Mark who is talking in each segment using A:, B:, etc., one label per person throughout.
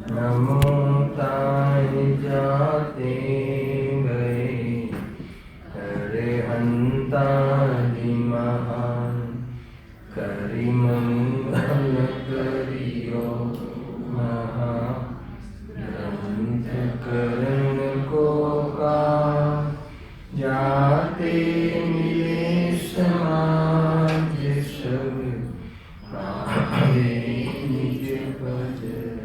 A: नमो ताय जाते गए हरे हंतादि महान करि मंगल करियो महा ग्रंथ करण को का जाते मिले समाज सब पावे निज भजन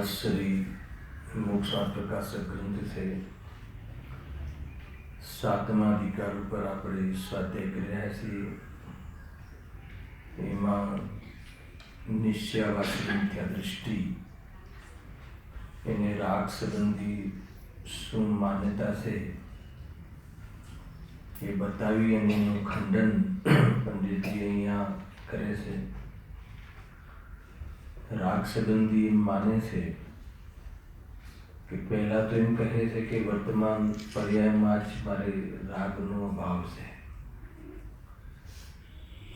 A: श्री मोक्षार्थ प्रकाशक ग्रंथ से सातमा अधिकार पर આપણે સ્વાધ્યાય કરી રહ્યા છીએ. એમાં નિશ્ચયાવાસી મિથ્યા દૃષ્ટિ એને રાગ સંબંધી શું માન્યતા છે એ બતાવી અને એનું ખંડન પંડિતજી અહીંયા કરે છે. રાગ સંબંધી એમ માને છે કે પહેલા તો એમ કહે છે કે વર્તમાન પર્યાયમાં જ મારે રાગનો અભાવ છે,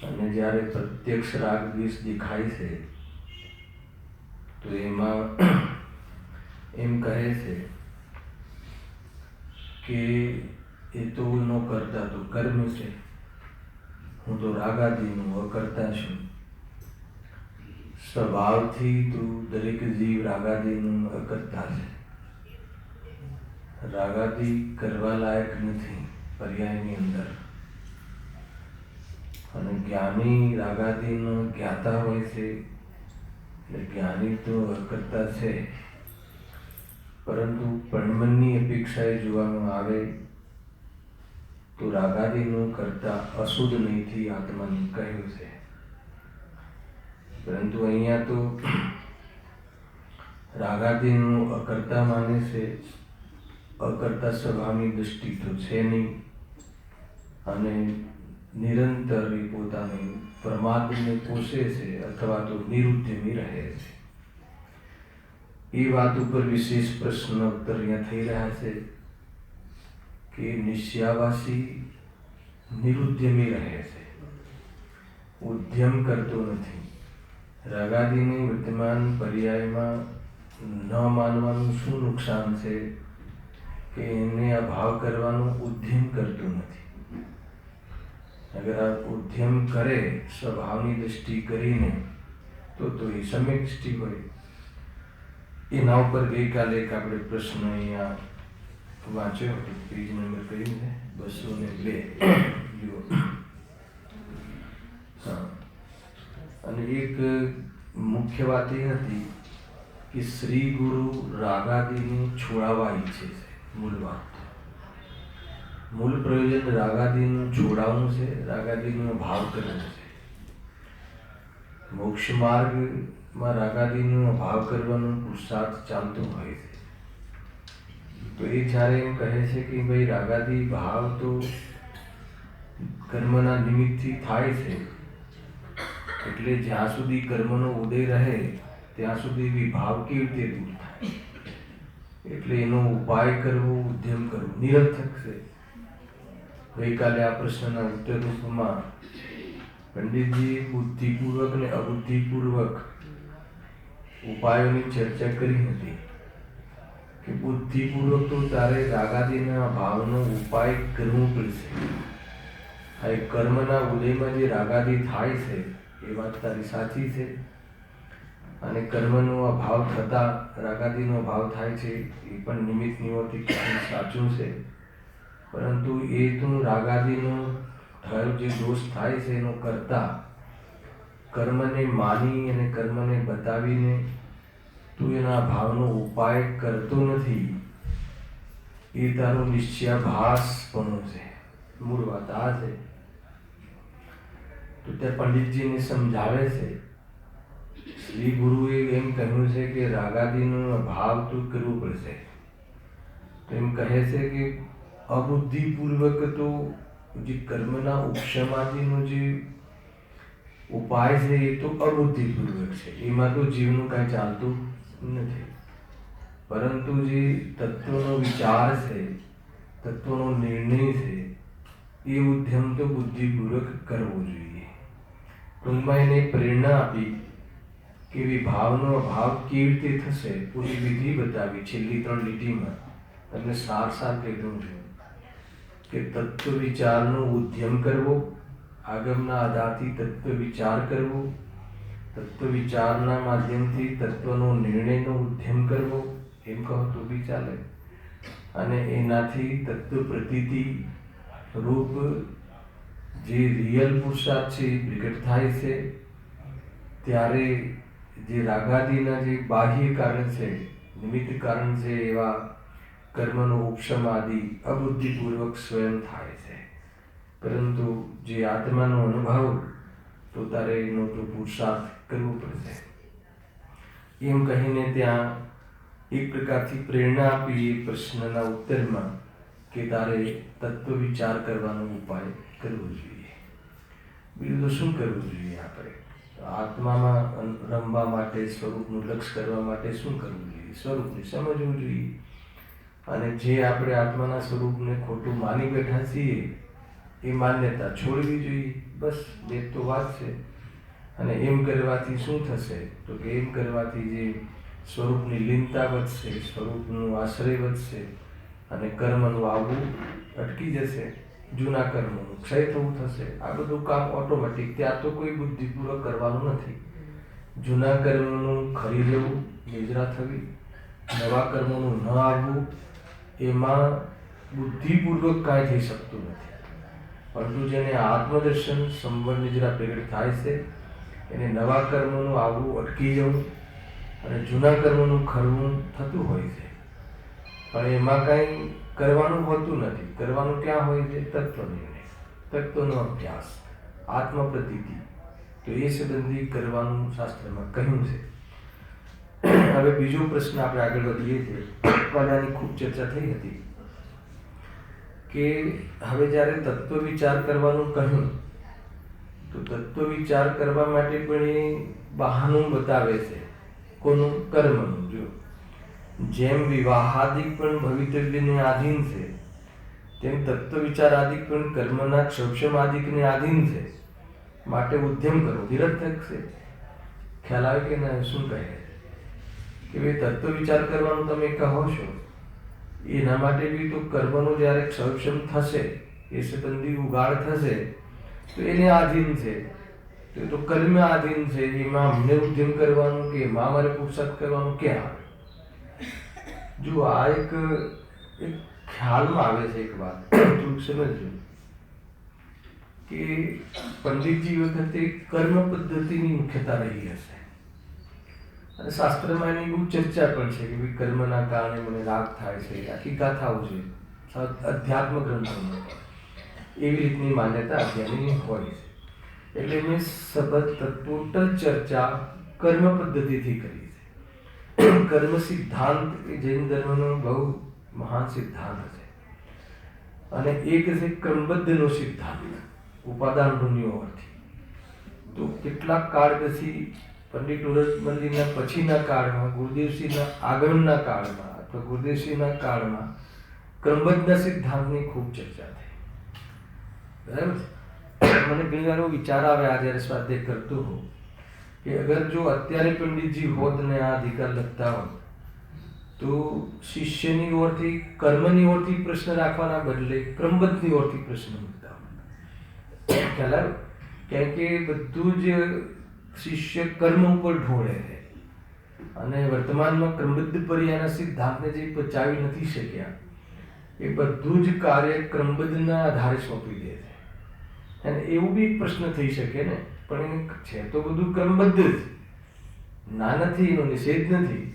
A: અને જ્યારે પ્રત્યક્ષ રાગ દ્વેષ દેખાય છે તો એમાં એમ કહે છે કે એ તો ન કરતા તો કર્મ છે, હું તો રાગાદીનું અકર્તા છું. સ્વભાવથી તો દરેક જીવ રાગાદીનું અકર્તા છે. રાગાદી કરવા લાયક નથી પર્યાયની અંદર, અને જ્ઞાની રાગાદીનો જ્ઞાતા હોય છે એટલે જ્ઞાની તો અકર્તા છે. પરંતુ પરમનની અપેક્ષાએ જોવામાં આવે તો રાગાદીનું કરતા અશુદ્ધ નહીંથી આત્માને કહ્યું છે. પરંતુ અહીંયા તો રાગાદીનું અકર્તા માને છે. અકર્તા સ્વભાવની દૃષ્ટિ તો છે નહીં, અને નિરંતર એ પોતાની પ્રમાદને પોષે છે અથવા તો નિરુદ્યમી રહે છે. એ વાત ઉપર વિશેષ પ્રશ્ન ઉત્તર અહીંયા થઈ રહ્યા છે કે નિશ્ચયાવાસી નિરુદ્યમી રહે છે, ઉદ્યમ કરતો નથી. રાગાદીને વર્તમાન પર્યાયમાં ન માનવાનું શું નુકસાન છે કે એને આ ભાવ કરવાનો ઉદ્યમ કરતું નથી. અગર આ ઉદ્યમ કરે સ્વભાવની દૃષ્ટિ કરીને તો એ સમ્યક દૃષ્ટિ હોય. એના ઉપર ગઈકાલે એક આપણે પ્રશ્ન અહીંયા વાંચ્યો હતો, પેજ નંબર કયું છે 202 જુઓ. હા, અને એક મુખ્ય વાત એ હતી કે શ્રી ગુરુ રાગાદીને છોડાવવા ઈચ્છે છે. મૂળ વાત, મૂળ પ્રયોજન રાગાદીનું છોડાવવું છે, રાગાદીનો ભાવ કરવો છે. મોક્ષ માર્ગમાં રાગાદીનો ભાવ કરવાનો પુરુષાર્થ ચાલતો હોય છે. તો એ જ્યારે એમ કહે છે કે ભાઈ રાગાદી ભાવ તો કર્મના નિમિત્તથી થાય છે, એટલે જ્યાં સુધી કર્મનો ઉદય રહે ત્યાં સુધી વિભાવ કેવી રીતે દૂર થાય, એટલે એનો ઉપાય કરવો, ઉદ્યમ કરવો નિરર્થક છે. ગઈકાલે આ પ્રશ્નના ઉત્તર રૂપમાં પંડિતજી બુદ્ધિપૂર્વક ને અબુદ્ધિપૂર્વક ઉપાયોની ચર્ચા કરી હતી કે બુદ્ધિપૂર્વક તો તારે રાગાદીના ભાવનો ઉપાય કરવો પડશે. આ કર્મના ઉદયમાં જે રાગાદી થાય છે એ વાત તારી સાચી છે, અને કર્મનો આ ભાવ થતાં રાગાદીનો ભાવ થાય છે એ પણ નિમિત્ત નિવર્તિક સાચું છે. પરંતુ એ તું રાગાદીનો થયેલો જે દોષ થાય છે એનો કરતા કર્મને માની અને કર્મને બતાવીને તું એના ભાવનો ઉપાય કરતો નથી. એ તારો નિશ્ચયાભાસપણું છે. મૂળ વાત આ છે. તો તે પંડિતજીને સમજાવે છે શ્રી ગુરુએ એમ કહ્યું છે કે રાગાદીનો અભાવ તો કરવો પડશે. તો એમ કહે છે કે અબુદ્ધિપૂર્વક તો જે કર્મના ઉપશમાદીનો જે ઉપાય છે એ તો અબુદ્ધિપૂર્વક છે, એમાં તો જીવનું કાંઈ ચાલતું નથી. પરંતુ જે તત્વનો વિચાર છે, તત્વનો નિર્ણય છે, એ ઉદ્યમ તો બુદ્ધિપૂર્વક કરવો જોઈએ. ટૂંકમાં એને પ્રેરણા આપી કે વિભાવનો અભાવ કેવી રીતે થશે, પૂરી વિધિ બતાવી. છેલ્લી 3 લીટીમાં તમને સાર કીધું છે કે તત્વ વિચારનો ઉદ્યમ કરવો, આગમના આધારથી તત્વ વિચાર કરવો, તત્વ વિચારના માધ્યમથી તત્વનો નિર્ણયનો ઉદ્યમ કરવો, એમ કહો તો બી ચાલે. અને એનાથી તત્વ પ્રતીતિ રૂપ જે રિયલ પુરુષાર્થ છે એ પ્રગટ થાય છે. ત્યારે જે રાગાદીના જે બાહ્ય કારણ છે, નિમિત્ત કારણ છે, એવા કર્મનો ઉપશમ આદિ અબુદ્ધિપૂર્વક સ્વયં થાય છે. પરંતુ જે આત્માનો અનુભવ તો તારે એનો તો પુરુષાર્થ કરવો પડશે. એમ કહીને ત્યાં એક પ્રકારથી પ્રેરણા આપી એ પ્રશ્નના ઉત્તરમાં કે તારે તત્વ વિચાર કરવાનો ઉપાય કરવો જોઈએ. બીજું તો શું કરવું જોઈએ? આપણે આત્મામાં રમવા માટે, સ્વરૂપનું લક્ષ કરવા માટે શું કરવું જોઈએ? સ્વરૂપને સમજવું જોઈએ. અને જે આપણે આત્માના સ્વરૂપને ખોટું માની બેઠા છીએ એ માન્યતા છોડવી જોઈએ. બસ 2 તો વાત છે. અને એમ કરવાથી શું થશે? તો કે એમ કરવાથી જે સ્વરૂપની લીનતા વધશે, સ્વરૂપનું આશ્રય વધશે અને કર્મનું આવવું અટકી જશે, જૂના કર્મનું ક્ષય થવું થશે. આ બધું કામ ઓટોમેટિક, ત્યાં તો કોઈ બુદ્ધિપૂર્વક કરવાનું નથી. જૂના કર્મનું ખરી જવું, નિદ્રા થવી, નવા કર્મોનું ન આવવું, એમાં બુદ્ધિપૂર્વક કાંઈ થઈ શકતું નથી. પરંતુ જેને આત્મદર્શન સંવર નિદ્રા પ્રગટ થાય છે, એને નવા કર્મોનું આવવું અટકી જવું અને જૂના કર્મોનું ખરવું થતું હોય છે. પણ એમાં કાંઈ કરવાનું હોતું નથી. કરવાનું ક્યાં હોય છે? તત્વ નિર્ણય, તત્વનો અભ્યાસ, આત્મપ્રતીતિ. તો એ સંબંધી કરવાનું શાસ્ત્રમાં કહ્યું છે. હવે બીજો પ્રશ્ન આપણે આગળ વધીએ છીએ. આની ખૂબ ચર્ચા થઈ હતી કે હવે જ્યારે તત્વ વિચાર કરવાનું કહ્યું તો તત્વ વિચાર કરવા માટે પણ એ બહાનું બતાવે છે. કોનું? કર્મનું. જો જેમ વિવાહાદિક પણ ભવિતવ્યને આધીન છે, તેમ તત્વ વિચાર આદિક પણ કર્મના ક્ષૌક્ષમાદિકને આધીન છે. માટે ઉદ્યમ કરો. નિરર્થક છે. ખ્યાલ આવે કે ના? શું કહે કે ભાઈ તત્વ વિચાર કરવાનું તમે કહો છો, એના માટે બી તો કર્મનો જ્યારે ક્ષૌક્ષમ થશે, એ સંબંધી ઉગાડ થશે, તો એને આધીન છે. તો કર્મ આધીન છે. એમાં અમને ઉદ્યમ કરવાનું કે એમાં અમારે પુરુષાર્થ કરવાનું ક્યાં આવે? જો આ એક ખ્યાલમાં આવે છે એક વાત, થોડુંક સમજજો કે પંડિતજી વખતે કર્મ પદ્ધતિની મુખ્યતા રહી હશે. અને શાસ્ત્રમાં એની બહુ ચર્ચા પણ છે કે ભાઈ કર્મના કારણે મને રાગ થાય છે. આખી ગાથાઓ છે અધ્યાત્મ ગ્રંથોમાં. એવી રીતની માન્યતા અત્યારની હોય છે. એટલે મેં ટોટલ ચર્ચા કર્મ પદ્ધતિથી કરી છે. કર્મ સિદ્ધાંત એ જૈન ધર્મનો બહુ મહાન સિદ્ધાંત છે. અને એક છે ક્રમબદ્ધનો સિદ્ધાંત, ઉપાદાન હોવાથી. તો કેટલાક કાળ પછી પંડિત ઉરસમલ્લીના પછીના કાળમાં, ગુરુદેવસિંહના આગળના કાળમાં અથવા ગુરુદેવસિંહના કાળમાં ક્રમબદ્ધ સિદ્ધાંતની ખૂબ ચર્ચા થઈ. બરાબર. મને ઘણી વાર એવો વિચાર આવે આ જ્યારે સ્વાધ્યાય કરતો હોઉં કે અગર જો અત્યારે પંડિતજી હોત ને આ અધિકાર લખતા હોત તો શિષ્યની ઓરથી, કર્મની ઓરથી પ્રશ્ન રાખવાના બદલે ક્રમબદ્ધની ઓરથી પ્રશ્ન મૂકતા હોત. ખ્યાલ આવે? કારણ કે બધું જ શિષ્ય કર્મ ઉપર ઢોળે છે અને વર્તમાનમાં ક્રમબદ્ધ પર્યાયના સિદ્ધાંતને જે પચાવી નથી શક્યા એ બધું જ કાર્ય ક્રમબદ્ધના આધારે સોંપી દે છે. અને એવું બી પ્રશ્ન થઈ શકે ને, પણ છે તો બધું ક્રમબદ્ધ જ. ના નથી, એનો નિષેધ નથી,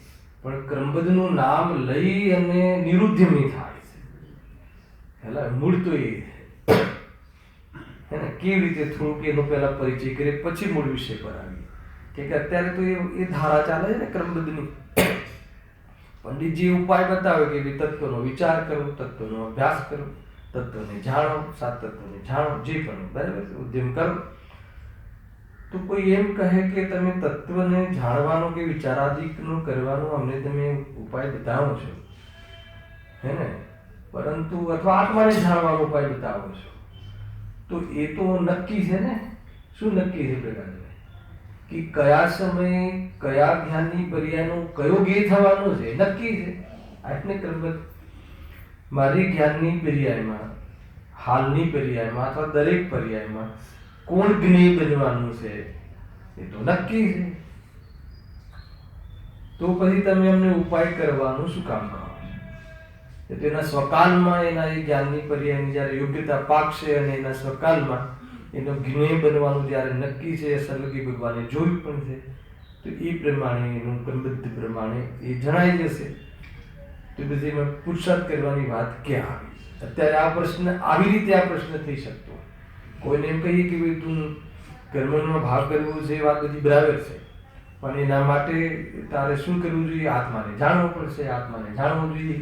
A: પણ ક્રમબદ્ધનું નામ લઈ અને નિરુદ્ધમી થાય છે. હેલા મૂળ તો એ છે ને. કેવી રીતે થોડુંક એનો પહેલા પરિચય કરીએ પછી મૂળ વિષય પર આવીએ. કે અત્યારે તો એ ધારા ચાલે છે ને ક્રમબદ્ધની. પંડિતજી ઉપાય બતાવે કે તત્વનો વિચાર કરો, તત્વનો અભ્યાસ કરો, તત્વને જાણો, 7 તત્વને જાણો, જે પણ બરાબર ઉદ્યમ કરો. તો કોઈ એમ કહે કે તમે તત્વને જાણવાનો કે વિચારાદિકનો કરવાનો અમને તમે ઉપાય બતાવો છો, હે ને, પરંતુ અથવા આત્માને જાણવાનો ઉપાય બતાવો છો, તો એ તો નક્કી છે ને. શું નક્કી છે પ્રકાશભાઈ? કે કયા સમયે કયા જ્ઞાનની પર્યાયનો કયો જ્ઞેય થવાનો છે નક્કી છે. આટલે ક્રમબદ્ધ મારી જ્ઞાનની પર્યાયમાં, હાલની પર્યાયમાં અથવા દરેક પર્યાયમાં કોણ જ્ઞેય બનવાનું છે એ તો નક્કી છે. તો પછી તમે અમને ઉપાય કરવાનું શું કામ કહો? તેના સ્વકાલમાં એના એ જ્ઞાનની પર્યાયની જ્યારે યોગ્યતા પાકશે અને એના સ્વકાલમાં એનો જ્ઞેય બનવાનું જ્યારે નક્કી છે, સર્વજ્ઞ ભગવાને જોયું પણ છે, તો એ પ્રમાણે એનું ક્રમબદ્ધ પ્રમાણે એ જણાઈ જશે. તો પછી એમાં પુરુષાર્થ કરવાની વાત ક્યાં આવી? અત્યારે આ પ્રશ્ન આવી રીતે આ પ્રશ્ન થઈ શકતો. કોઈને એમ કહીએ કે ભાઈ તું કર્મનો ભાવ કરવો છે, વાત બધી બરાબર છે, પણ એના માટે તારે શું કરવું જોઈએ? આત્માને જાણવો પડશે, આત્માને જાણવું જોઈએ.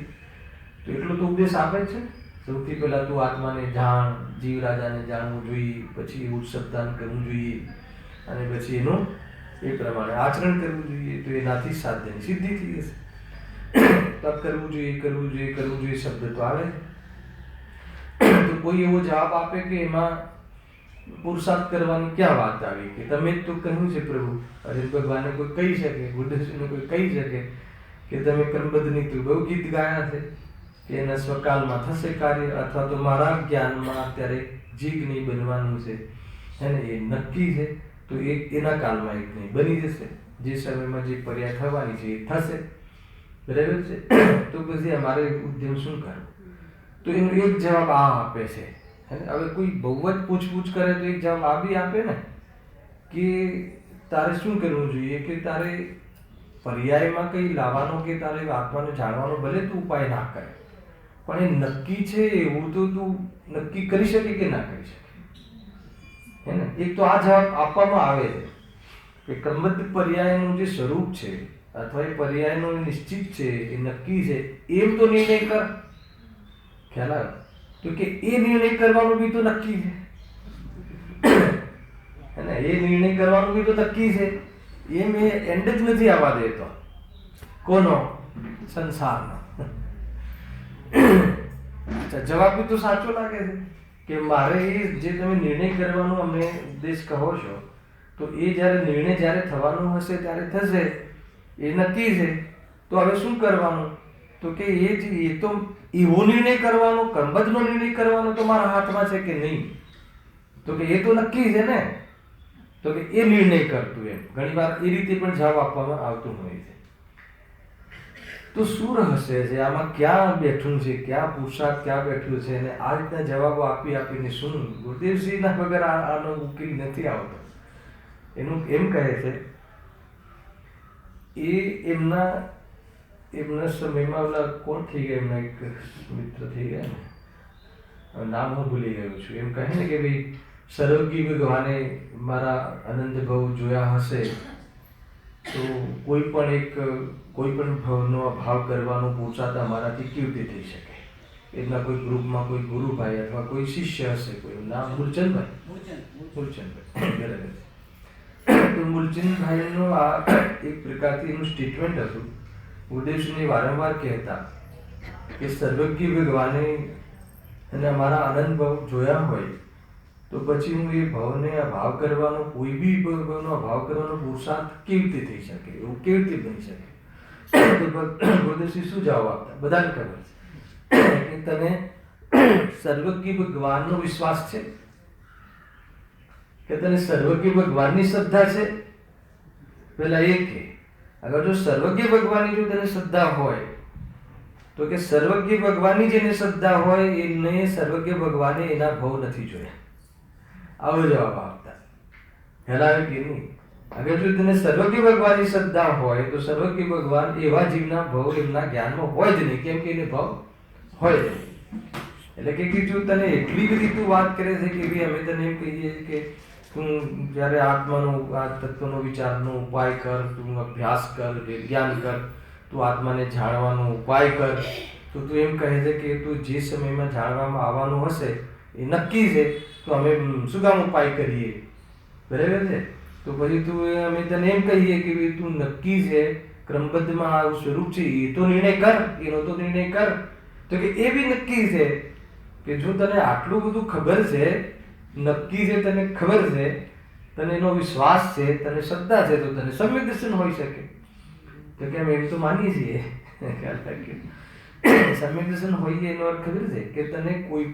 A: તો એટલો તો ઉપદેશ આપે છે. સૌથી પહેલા તું આત્માને જાણ, જીવ રાજાને જાણવું જોઈએ, પછી ઉત્સપ્તાન કરવું જોઈએ, અને પછી એનું એ પ્રમાણે આચરણ કરવું જોઈએ. તો એનાથી સાધ્યની સિદ્ધિ થઈ જશે. તપ કરવું જોઈએ, કરવું જોઈએ, કરવું જોઈએ શબ્દ તો આવે. તો કોઈ એવો જવાબ આપે કે એમાં પુરુષાર્થ કરવાની ક્યાં વાત આવી? કે તમે જ તો કહ્યું છે પ્રભુ. અરે ભગવાને કોઈ કહી શકે, બુદ્ધને કોઈ કહી શકે કે તમે ક્રમબદ્ધની તો બહુ ગીત ગાયા છે કે એના સ્વકાલમાં થશે કાર્ય, અથવા તો મારા જ્ઞાનમાં અત્યારે જે જ્ઞેય બનવાનું છે એને એ નક્કી છે, તો એના કાલમાં એક જ્ઞેય બની જશે. જે સમયમાં જે પર્યાય થવાની છે એ થશે. બરાબર છે? તો પછી અમારે ઉદ્યમ શું કરવું? તો એનો એક જવાબ આ આપે છે. હવે કોઈ બહુ જ પૂછપૂછ કરે તો એક જવાબ આ બી આપે ને કે તારે શું કરવું જોઈએ? કે તારે પર્યાયમાં કંઈ લાવવાનો કે તારે આત્માને જાણવાનો ભલે તું ઉપાય ના કરે, પણ એ નક્કી છે એવું તો તું નક્કી કરી શકે કે ના કરી શકે? હે ને? એક તો આ જવાબ આપવામાં આવે છે કે ક્રમબદ્ધ પર્યાયનું જે સ્વરૂપ છે અથવા એ પર્યાયનો નિશ્ચિત છે, એ નક્કી છે, એમ તો નિર્ણય કર. ખ્યાલ આવે? તો કે એ નિર્ણય કરવાનું બી તો નક્કી છે, હે ને? એ નિર્ણય કરવાનું બી તો નક્કી છે. એમ એ એન્ડ જ નથી આવવા દેતો. કોનો? સંસારનો. જવાબ બી તો સાચો લાગે છે કે મારે એ જે તમે નિર્ણય કરવાનો અમને ઉપદેશ કહો છો, તો એ જ્યારે નિર્ણય જ્યારે થવાનો હશે ત્યારે થશે, એ નક્કી છે. તો હવે શું કરવાનું? તો કે એ તો એવો નિર્ણય કરવાનો, ક્રમબદ્ધનો નિર્ણય કરવાનો તો મારા હાથમાં છે કે નહીં? તો કે એ તો નક્કી છે ને, તો કે એ નિર્ણય કરતું. એમ ઘણી વાર એ રીતે પણ જવાબ આપવામાં આવતું હોય છે. તો શું રહસ્ય છે આમાં? ક્યાં બેઠું છે? ક્યાં પુરુષાર્થ ક્યાં બેઠું છે? અને આ રીતના જવાબો આપી આપીને શું ગુરુદેવશ્રીના વગર આનો ઉકેલ નથી આવતો. એનું એમ કહે છે એ એમના સમયમાં ઓલા કોણ થઈ ગયા, એમના એક મિત્ર થઈ ગયા ને, નામ હું ભૂલી ગયો છું. એમ કહે ને કે ભાઈ સર્વજ્ઞ ભગવાને મારા અનંત ભવ જોયા હશે, તો કોઈ પણ ભવનો ભાવ કરવાનો પુરુષાર્થ અમારાથી કેવી રીતે થઈ શકે? એમના કોઈ ગ્રુપમાં કોઈ ગુરુભાઈ અથવા કોઈ શિષ્ય હશે, કોઈ નામ મૂલચંદભાઈ. બરાબર. તો મૂલચંદભાઈનું આ એક પ્રકારથી એનું સ્ટેટમેન્ટ હતું. ગુરુદેવશ્રીને વારંવાર કહેતા કે સર્વજ્ઞ ભગવાને અને અમારા આનંદ ભાવ જોયા હોય તો પછી હું એ ભાવને અભાવ કરવાનો, કોઈ બી ભાવનો અભાવ કરવાનો પુરુષાર્થ કેવી રીતે થઈ શકે? એવું કેવી રીતે બની શકે? તો ગુરુદેવશ્રી શું જવાબ આપતા? બધાને ખબર છે કે તને સર્વજ્ઞ ભગવાનનો વિશ્વાસ છે? કે તને સર્વજ્ઞ ભગવાનની શ્રદ્ધા છે? પેલા એ કે અગર જો સર્વજ્ઞ ભગવાનની જો તને શ્રદ્ધા હોય તો કે સર્વજ્ઞ ભગવાનની જેને શ્રદ્ધા હોય એને સર્વજ્ઞ ભગવાને એના ભાવ નથી જોયા. આવો જવાબ આપતા. હેલાવે કે નહીં? અગર જો તને સર્વજ્ઞ ભગવાનની શ્રદ્ધા હોય તો સર્વજ્ઞ ભગવાન એવા જીવના ભાવ એમના જ્ઞાનમાં હોય જ નહીં, કેમ કે એને ભાવ હોય જ નહીં. એટલે કે જો તને એટલી બધી તું વાત કરે છે કે ભાઈ અમે તને એમ કહીએ કે તું જ્યારે આત્માનો આ તત્વનો વિચારનો ઉપાય કર, તું અભ્યાસ કર, વિજ્ઞાન કર, તું આત્માને જાણવાનો ઉપાય કર, તો તું એમ કહે છે કે તું જે સમયમાં જાણવામાં આવવાનું હશે એ નક્કી છે, તો અમે શું કામ ઉપાય કરીએ? બરાબર છે? તો પછી તું અમે તને એમ કહીએ કે ભાઈ તું નક્કી છે, ક્રમબદ્ધમાં આવું સ્વરૂપ છે, એ તો નિર્ણય કર, એનો તો નિર્ણય કર. તો કે એ બી નક્કી છે કે જો તને આટલું બધું ખબર છે, નક્કી છે, તને ખબર છે, તને એનો વિશ્વાસ છે, તને શ્રદ્ધા છે, તો તને સમ્યક દર્શન હોઈ શકે. તો કે અમે એમ તો માનીએ છીએ સમ્યક દર્શન હોય એનો અર્થ ખબર છે કે તને કોઈ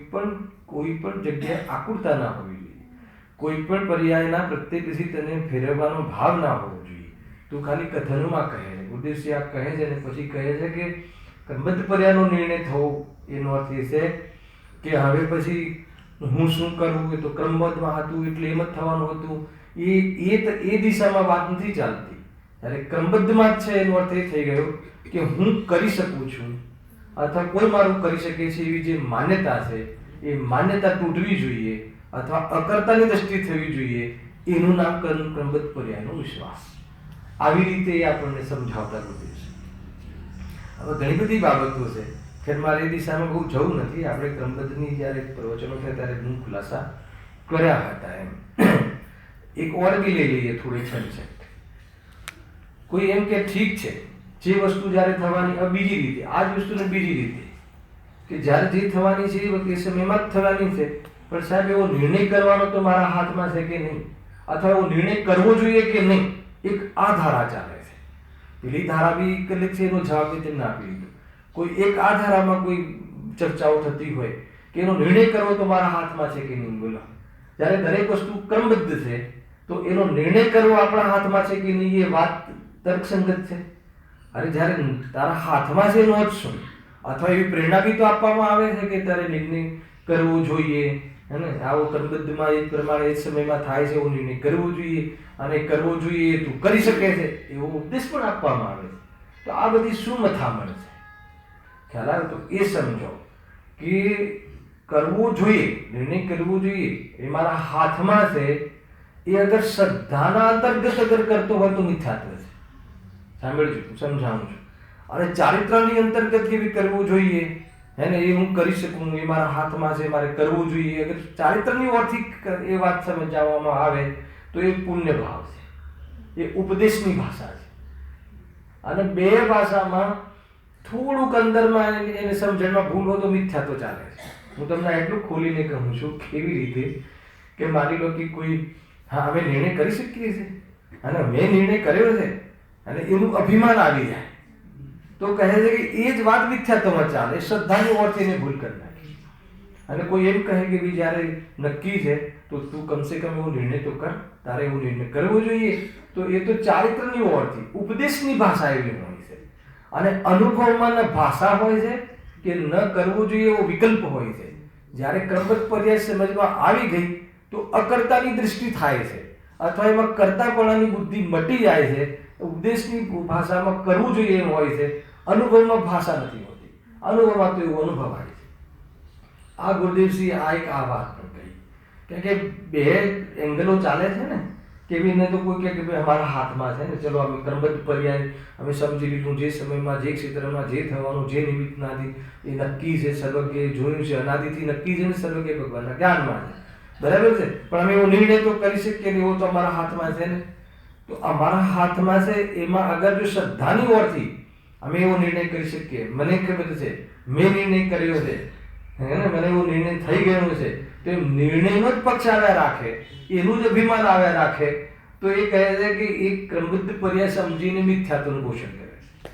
A: પણ જગ્યાએ આકુરતા ના હોવી જોઈએ, કોઈ પણ પર્યાયના પ્રત્યે પછી તને ફેરવવાનો ભાવ ના હોવો જોઈએ. તું ખાલી કથનમાં કહે છે, ગુરુદેવસિંહ આ કહે છે ને પછી કહે છે કે ક્રમબદ્ધ પર્યાયનો નિર્ણય થવો, એનો અર્થ એ છે કે હવે પછી હું શું કરવું, એ તો ક્રમબદ્ધમાં હતું એટલે એમ જ થવાનું હતું. એ દિશામાં વાત નથી ચાલતી. જ્યારે ક્રમબદ્ધમાં જ છે એનો અર્થ એ થઈ ગયો કે હું કરી શકું છું અથવા કોઈ મારું કરી શકે છે એવી જે માન્યતા છે, એ માન્યતા તૂટવી જોઈએ અથવા અકર્તાની દ્રષ્ટિ થવી જોઈએ. એનું નામ ક્રમબદ્ધ પર્યાયનો વિશ્વાસ. આવી રીતે એ આપણને સમજાવતા ગુરુદેવ છે. હવે ઘણી બધી બાબતો છે, ખેર મારે એ દિશામાં બહુ જવું નથી. આપણે ક્રમબદ્ધની જ્યારે પ્રવચનો થયા ત્યારે હું ખુલાસા કર્યા હતા. એમ એક ઓર બી લઈ લઈએ થોડી કન્સેપ્ટ. કોઈ એમ કે ઠીક છે, જે વસ્તુ જ્યારે થવાની બીજી રીતે, આ જ વસ્તુને બીજી રીતે કે જ્યારે જે થવાની છે એ વખતે સમયમાં જ થવાની છે, પણ સાહેબ એવો નિર્ણય કરવાનો તો મારા હાથમાં છે કે નહીં, અથવા એવો નિર્ણય કરવો જોઈએ કે નહીં, એક આ ધારા ચાલે છે. પેલી ધારા બી કેટલીક છે, એનો જવાબ બી તેમને આપી દીધો. કોઈ એક આ ધારામાં કોઈ ચર્ચાઓ થતી હોય કે એનો નિર્ણય કરવો તો મારા હાથમાં છે કે નહીં. બોલો, જ્યારે દરેક વસ્તુ ક્રમબદ્ધ છે તો એનો નિર્ણય કરવો આપણા હાથમાં છે કે નહીં એ વાત તર્કસંગત છે. અરે જ્યારે તારા હાથમાં છે એનો અર્થ શું? અથવા એવી પ્રેરણા બી તો આપવામાં આવે છે કે તારે નિર્ણય કરવો જોઈએ, હે ને, આવો ક્રમબદ્ધમાં એ પ્રમાણે એ સમયમાં થાય છે એવો નિર્ણય કરવો જોઈએ અને કરવો જોઈએ, તું કરી શકે છે એવો ઉપદેશ પણ આપવામાં આવે છે. તો આ બધી શું મથામણ છે? ખ્યાલ આવે તો એ સમજો કે કરવું જોઈએ, નિર્ણય કરવો જોઈએ એ મારા હાથમાં છે. એ અગર શ્રદ્ધાના અંતર્ગત અગર કરતો હોય તો મિથ્યાત્વ છે. સાંભળજો, સમજાવું છું. અને ચારિત્રની અંતર્ગત કેવી કરવું જોઈએ, હે ને, એ હું કરી શકું, એ મારા હાથમાં છે, મારે કરવું જોઈએ. અગર ચારિત્રની ઓરથી એ વાત સમજાવવામાં આવે તો એ પુણ્ય ભાવ છે, એ ઉપદેશની ભાષા છે. અને બે ભાષામાં થોડુંક અંદરમાં એને સમજણમાં ભૂલ હોય તો મિથ્યાત્વ ચાલે છે. હું તમને એટલું ખોલીને કહું છું કેવી રીતે કે માની લો કે કોઈ, હા અમે નિર્ણય કરી શકીએ છીએ અને મેં નિર્ણય કર્યો છે અને એનું અભિમાન આવી જાય તો કહે છે કે એ જ વાત મિથ્યાત્વમાં ચાલે, શ્રદ્ધાની ઓરથી એને ભૂલ કરી નાખી. અને કોઈ એમ કહે કે ભાઈ જ્યારે નક્કી છે તો તું કમસે કમ એવો નિર્ણય તો કર, તારે એવો નિર્ણય કરવો જોઈએ, તો એ તો ચારિત્રની ઓરથી, ઉપદેશની ભાષા એવી હોય છે. અને અનુભવમાં ભાષા હોય છે કે ન કરવું જોઈએ એવો વિકલ્પ હોય છે. જ્યારે ક્રમબદ્ધ પર્યાય સમજમાં આવી ગઈ તો અકર્તાની દૃષ્ટિ થાય છે અથવા એમાં કર્તાપણાની બુદ્ધિ મટી જાય છે. ઉપદેશની ભાષામાં કરવું જોઈએ એમ હોય છે, અનુભવમાં ભાષા નથી હોતી. અનુભવમાં તો એવું અનુભવાય છે. આ ગુરુદેવસિંહ આ એક આ વાત પણ કહી કે બે એંગલો ચાલે છે ને, કેવી ને તો કોઈ કે ભાઈ અમારા હાથમાં છે ને, ચલો અમે ક્રમબદ્ધ પર્યાય અમે સમજી લીધું, જે સમયમાં જે ક્ષેત્રમાં જે થવાનું, જે નિમિત્તનાથી એ નક્કી છે, સર્વજ્ઞ જોયું છે, અનાદિથી નક્કી છે ને, સર્વજ્ઞ ભગવાનના જ્ઞાનમાં છે. બરાબર છે, પણ અમે એવો નિર્ણય તો કરી શકીએ ને, એવો તો અમારા હાથમાં છે ને. તો અમારા હાથમાં છે એમાં અગર જો શ્રદ્ધાની ઓરથી અમે એવો નિર્ણય કરી શકીએ, મને ખબર છે મેં નિર્ણય કર્યો છે, હે ને, મને એવો નિર્ણય થઈ ગયો છે, તો એ નિર્ણયનો જ પક્ષ આવ્યા રાખે, એનું જ અભિમાન આવ્યા રાખે, તો એ કહે છે કે એ ક્રમબદ્ધ પર્યાય સમજીને મિથ્યાત્વનું પોષણ કરે છે.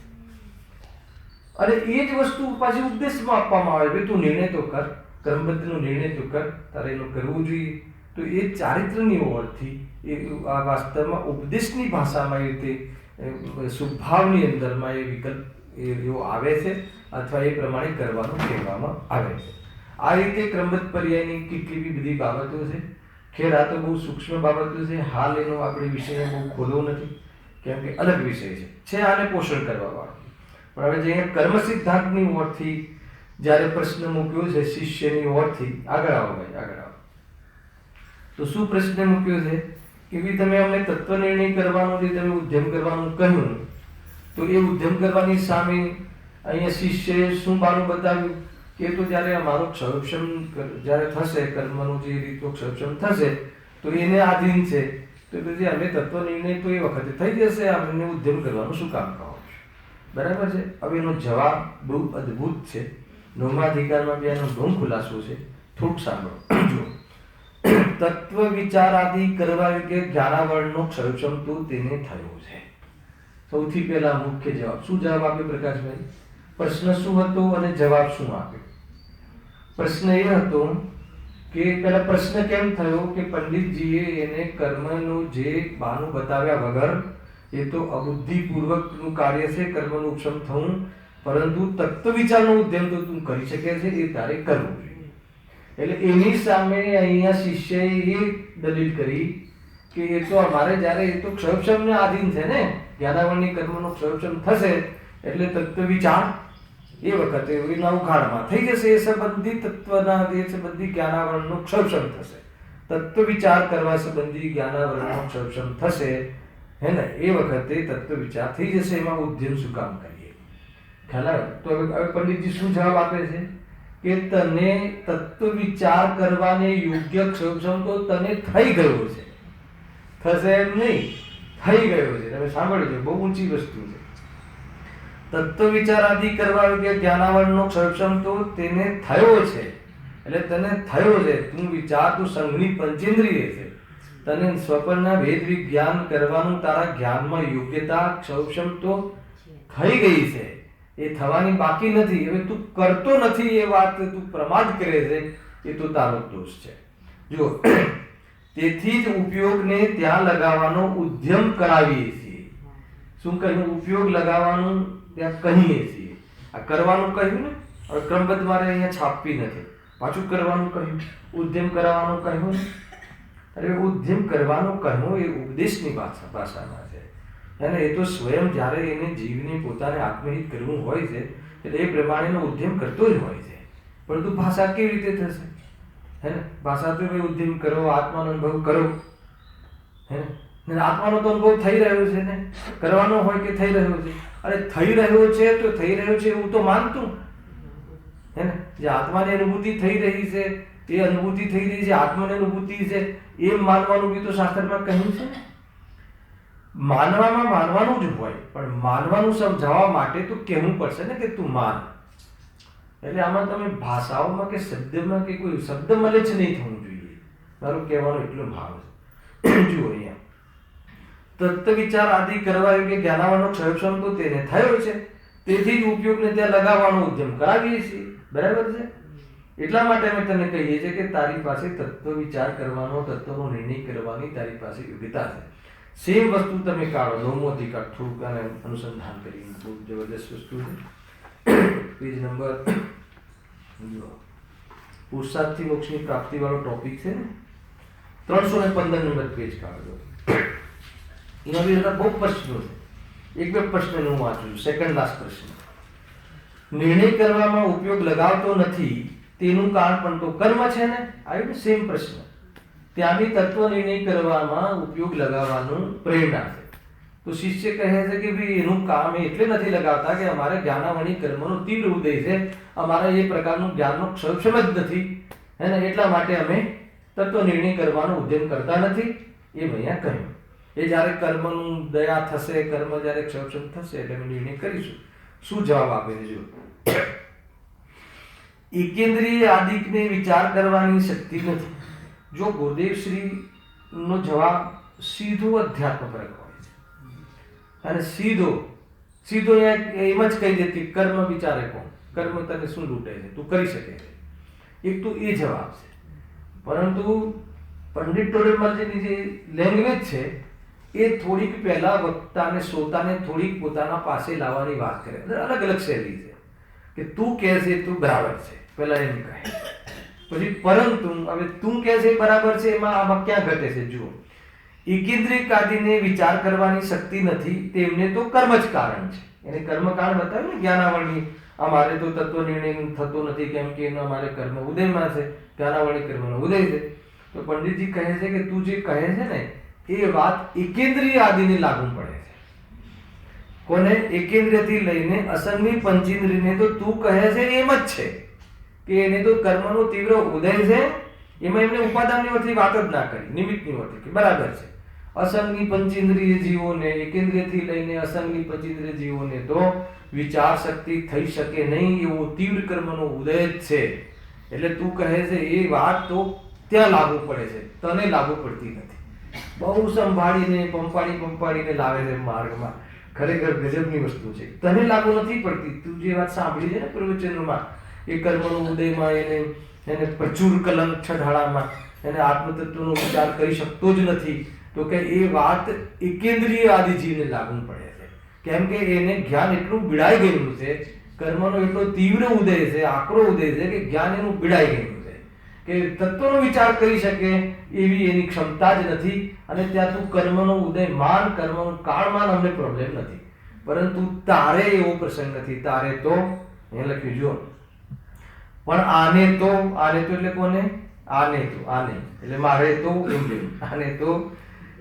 A: અને એ જ વસ્તુ પાછી ઉપદેશમાં આપવામાં આવે, ભાઈ તું નિર્ણય તો કર, ક્રમબદ્ધનો નિર્ણય તો કર, તારે એનું કરવું જોઈએ. તો એ ચારિત્રની ઓરથી એ આ વાસ્તવમાં ઉપદેશની ભાષામાં એ રીતે સુભાવની અંદરમાં એ વિકલ્પ એવો આવે છે અથવા એ પ્રમાણે કરવાનું કહેવામાં આવે છે. આ રીતે ક્રમબદ્ધ પર્યાયની કેટલી બી બધી બાબતો છે. ખેર આ તો બહુ સૂક્ષ્મ બાબતો છે, હાલ એનો આપણે વિષય બહુ ખોલવો નથી, કેમ કે અલગ વિષય છે આને પોષણ કરવા વાળો. પણ હવે જે કર્મ સિદ્ધાંતની ઓરથી જ્યારે પ્રશ્ન મૂક્યો છે શિષ્યની ઓરથી, આગળ આવો ભાઈ, આગળ આવો. તો શું પ્રશ્ન મૂક્યો છે કે ભાઈ તમે અમને તત્વ નિર્ણય કરવાનો જે તમે ઉદ્યમ કરવાનું કહ્યું, તો એ ઉદ્યમ કરવાની સામે અહીંયા શિષ્યએ શું બાનું બતાવ્યું કે તો જ્યારે અમારો ક્ષયક્ષમ જ્યારે થશે, કર્મનો જે રીતો ક્ષયક્ષમ થશે તો એને આધીન છે, તો પછી અમે તત્વ નિર્ણય તો એ વખતે થઈ જશે, અમને ઉદ્યમ કરવાનું શું કામ કહો છો? બરાબર છે. હવે એનો જવાબ બહુ અદ્ભુત છે. 9મા અધિકારમાં બી એનો ઘણો ખુલાસો છે, થોડુંક સાંભળો. જો તત્વ વિચાર આદિ કરવા યોગ્ય જ્ઞાનાવરણનો ક્ષયક્ષમ તો તેને થયો છે. સૌથી પહેલા મુખ્ય જવાબ શું જવાબ આપ્યો પ્રકાશભાઈ? પ્રશ્ન શું હતો અને જવાબ શું આપ્યો? પ્રશ્ન એ હતો કે પેલા પ્રશ્ન કેમ થયો કે પંડિતજીએ એને કર્મનું જે બાનું બતાવ્યા વગર, એ તો અબુદ્ધિપૂર્વકનું કાર્ય છે કર્મનું ઉપશમ થવું, પરંતુ તત્વ વિચારનો ઉદ્યમ તો તું કરી શકે છે, એ તારે કરવું જોઈએ. એટલે એની સામે અહીંયા શિષ્યએ એ દલીલ કરી કે એ તો અમારે જ્યારે એ તો ક્ષયક્ષમને આધીન છે ને, જ્ઞાનાવરણની કર્મનો ક્ષયક્ષમ થશે એટલે તત્વ વિચાર એ વખતે એના ઉઘાડમાં થઈ જશે, એ સંબંધી તત્વના એ સંબંધી જ્ઞાનાવરણનો ક્ષયક્ષમ થશે, તત્વ વિચાર કરવા સંબંધી જ્ઞાનાવરણનો ક્ષયક્ષમ થશે, હે ને, એ વખતે તત્વ વિચાર થઈ જશે. એમાં ઉદ્યમ શું કામ કરીએ? ખ્યાલ આવ્યો? તો હવે પંડિતજી શું જવાબ આપે છે કે તને તત્વ વિચાર કરવાને યોગ્ય ક્ષયક્ષમ તો તને થઈ ગયો છે, થશે એમ નહીં, થઈ ગયો છે. તમે સાંભળજો, બહુ ઊંચી વસ્તુ છે. તત્વ વિચાર આદિ કરવા યોગ્ય જ્ઞાનાવરણનો ક્ષયક્ષમ તો તેને થયો છે, એટલે તને થયો છે. તું વિચાર, તું સંઘની પંચેન્દ્રિય છે, તને સ્વપ્નના ભેદ વિજ્ઞાન કરવાનું તારા જ્ઞાનમાં યોગ્યતા ક્ષયક્ષમ તો થઈ ગઈ છે, એ થવાની બાકી નથી. હવે તું કરતો નથી, એ વાત તું પ્રમાદ કરે છે, એ તો તારો દોષ છે. જો તેથી જ ઉપયોગને ત્યાં લગાવવાનો ઉદ્યમ કરાવીએ છીએ. શું કહ્યું? ઉપયોગ લગાવવાનું ત્યાં કહીએ છીએ. આ કરવાનું કહ્યું ને, હવે ક્રમબદ્ધ મારે અહીંયા છાપવી નથી, પાછું કરવાનું કહ્યું, ઉદ્યમ કરાવવાનું કહ્યું. અરે ઉદ્યમ કરવાનું કહ્યું એ ઉપદેશની ભાષામાં છે, અને એ તો સ્વયં જ્યારે એને જીવને પોતાને આત્મહિત કરવું હોય છે એટલે એ પ્રમાણેનો ઉદ્યમ કરતો જ હોય છે. પરંતુ ભાષા કેવી રીતે થશે? હે ને, ભાષા તો ઉદ્યમ કરો, આત્માનો અનુભવ કરો, હે ને, આત્માનો તો અનુભવ થઈ રહ્યો છે ને, કરવાનો હોય કે થઈ રહ્યો છે? અરે થઈ રહ્યો છે તો થઈ રહ્યો છે એવું તો માનતું, હે ને, જે આત્માની અનુભૂતિ થઈ રહી છે, એ અનુભૂતિ થઈ રહી છે, આત્માની અનુભૂતિ છે, એમ માનવાનું બી તો શાસ્ત્રમાં કહ્યું છે ને. માનવામાં માનવાનું જ હોય, પણ માનવાનું સમજાવવા માટે તો કહેવું પડશે ને કે તું માન. એટલે આમાં તમે ભાષાઓમાં કે શબ્દમાં કે કોઈ શબ્દ મળે જ નહીં થવું જોઈએ, મારું કહેવાનો એટલો ભાવ છે. જુઓ અહીંયા તત્વ વિચાર આદિ કરવા યોગ્ય જ્ઞાનાવરણનો ક્ષયક્ષમ તો તેને થયો છે, તેથી જ ઉપયોગને ત્યાં લગાવવાનો ઉદ્યમ કરાવીએ છીએ. બરાબર છે? એટલા માટે અમે તને કહીએ છીએ કે તારી પાસે તત્વ વિચાર કરવાનો, તત્વનો નિર્ણય કરવાની તારી પાસે યોગ્યતા છે. સેમ વસ્તુ તમે કાઢો 9મો અધિકાર, થોડુંક આને અનુસંધાન કરી, બહુ જબરદસ્ત વસ્તુ છે. પેજ નંબર પુરુષાર્થથી મોક્ષની પ્રાપ્તિ વાળો ટોપિક છે ને, 315 નંબર પેજ કાઢો. એમાં બી બહુ પ્રશ્નો છે, એક બે પ્રશ્ન હું વાંચું છું. સેકન્ડ લાસ્ટ પ્રશ્ન, નિર્ણય કરવામાં ઉપયોગ લગાવતો નથી તેનું કારણ પણ તો કર્મ છે ને. આવ્યું ને સેમ પ્રશ્ન. ત્યાંની તત્વ નિર્ણય કરવામાં ઉપયોગ લગાવવાનું પ્રેરણા છે. તો શિષ્ય કહે છે કે ભાઈ એનું કામ એટલે નથી લગાવતા કે અમારે જ્ઞાનાવરણી કર્મનો તીવ્ર ઉદય છે, અમારે એ પ્રકારનું જ્ઞાનનો ક્ષયક્ષમ જ નથી, હે ને, એટલા માટે અમે તત્વ નિર્ણય કરવાનો ઉદ્યમ કરતા નથી. એ અહીંયા કહ્યું. એ જ્યારે કર્મનું દયા થશે, કર્મ જ્યારે ક્ષયક્ષમ થશે એટલે અમે નિર્ણય કરીશું. શું જવાબ આપે છે? જો એકેન્દ્રિય આદિકને વિચાર કરવાની શક્તિ નથી. જો ગુરુદેવ શ્રી નો જવાબ સીધો અધ્યાત્મ પરક હોય છે, અને સીધો એમ જ કહી દે કે કર્મ વિચારે કોણ, કર્મ તને શું લૂંટે છે, તું કરી શકે છે. એક તો એ જવાબ છે. પરંતુ પંડિત ટોડરમલજીની જે લેંગ્વેજ છે એ થોડીક પહેલા વક્તાને, શ્રોતાને થોડીક પોતાના પાસે લાવવાની વાત કરે. અલગ અલગ શૈલી છે કે તું કહે છે તું બરાબર છે, પહેલા એમ કહે, પછી પરંતુ હવે તું કહે છે બરાબર છે, એમાં આમાં ક્યાં ઘટે છે? જુઓ, એકેન્દ્રિક આદિને વિચાર કરવાની શક્તિ નથી, તેમને તો કર્મ જ કારણ છે. એને કર્મ કારણ બતાવ્યું ને જ્ઞાનાવરણી. અમારે તો તત્વ નિર્ણય થતો નથી કેમ કે અમારે કર્મ ઉદયમાં છે, જ્ઞાનાવરણી કર્મનો ઉદય છે. તો પંડિતજી કહે છે કે તું જે કહે છે ને એ વાત એકેન્દ્રિય આદિને લાગુ પડે છે. કોને? એકેન્દ્રિયથી લઈને અસંગની પંચેન્દ્રિયને તો તું કહે છે એમ જ છે કે એને તો કર્મનો તીવ્ર ઉદય છે, એમાં એમને ઉપાદાનની વર્તી વાત જ ના કરી, નિમિત્તની વર્તી કે બરાબર છે. અસંગની પંચેન્દ્રિય જીવોને, એકેન્દ્રિયથી લઈને અસંગની પંચેન્દ્રિય જીવોને તો વિચાર શક્તિ થઈ શકે નહીં એવો તીવ્ર કર્મનો ઉદય જ છે. એટલે તું કહે છે એ વાત તો ત્યાં લાગુ પડે છે, તને લાગુ પડતી નથી. બહુ સંભાળીને પંપાડીને લાવે છે માર્ગમાં. ખરેખર ગજબની વસ્તુ છે. તને લાગુ નથી પડતી. તું જે વાત સાંભળી છે ને પ્રવચનોમાં, એ કર્મનો ઉદયમાં એને પ્રચુર કલંક છઢાળામાં એને આત્મતત્વનો વિચાર કરી શકતો જ નથી, તો કે એ વાત એકેન્દ્રિય આદિ જીવને લાગુ પડે છે. કેમ કે એને જ્ઞાન એટલું બીડાઈ ગયેલું છે, કર્મનો એટલો તીવ્ર ઉદય છે, આકરો ઉદય છે કે જ્ઞાન એનું બીડાઈ ગયેલું છે કે તત્વનો વિચાર કરી શકે એવી એની ક્ષમતા જ નથી. અને ત્યાં તું કર્મનો ઉદય માન, કર્મનો કાળમાન, અમને પ્રોબ્લેમ નથી, પરંતુ તારે એવો પ્રસંગ નથી. તારે તો એ લખ્યું જો, પણ આને તો એટલે કોને? આને એટલે મારે તો એમ કહ્યું, આને તો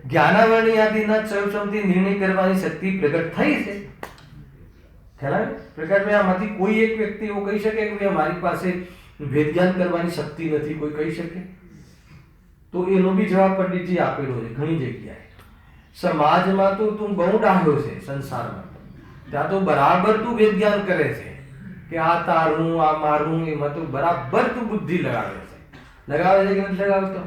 A: જ્ઞાનાવરણી આદિના ચલચમથી નિર્ણય કરવાની શક્તિ પ્રગટ થઈ છે. ખ્યાલ આવે? પ્રકાશભાઈ, આમાંથી કોઈ એક વ્યક્તિ એવો કહી શકે કે મારી પાસે વેદ જ્ઞાન કરવાની શક્તિ નથી, કોઈ કહી શકે? તો એનો બી જવાબ પંડિતજી આપેલો છે ઘણી જગ્યાએ. સમાજમાં તો તું બહુ ડાહ્યો છે, સંસારમાં ત્યાં તો બરાબર તું વેદ જ્ઞાન કરે છે કે આ તારું, આ મારું, એમાં તો બરાબર તું બુદ્ધિ લગાવે છે કે નથી લગાવતો?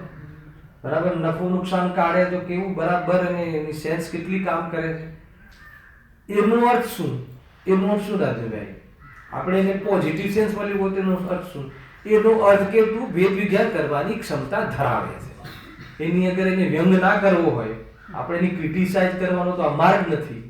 A: બરાબર નફો નુકસાન કાઢે તો કેવું બરાબર, અને એની સેન્સ કેટલી કામ કરે છે. એનો અર્થ શું? રાજુભાઈ, આપણે એને પોઝિટિવ સેન્સ મળી હોય તેનો અર્થ શું? એનો અર્થ કે તું વેદ વિજ્ઞાન કરવાની ક્ષમતા ધરાવે છે. એની અગર એને વ્યંગ ના કરવો હોય, આપણે એની ક્રિટિસાઇઝ કરવાનો તો અમાર જ નથી.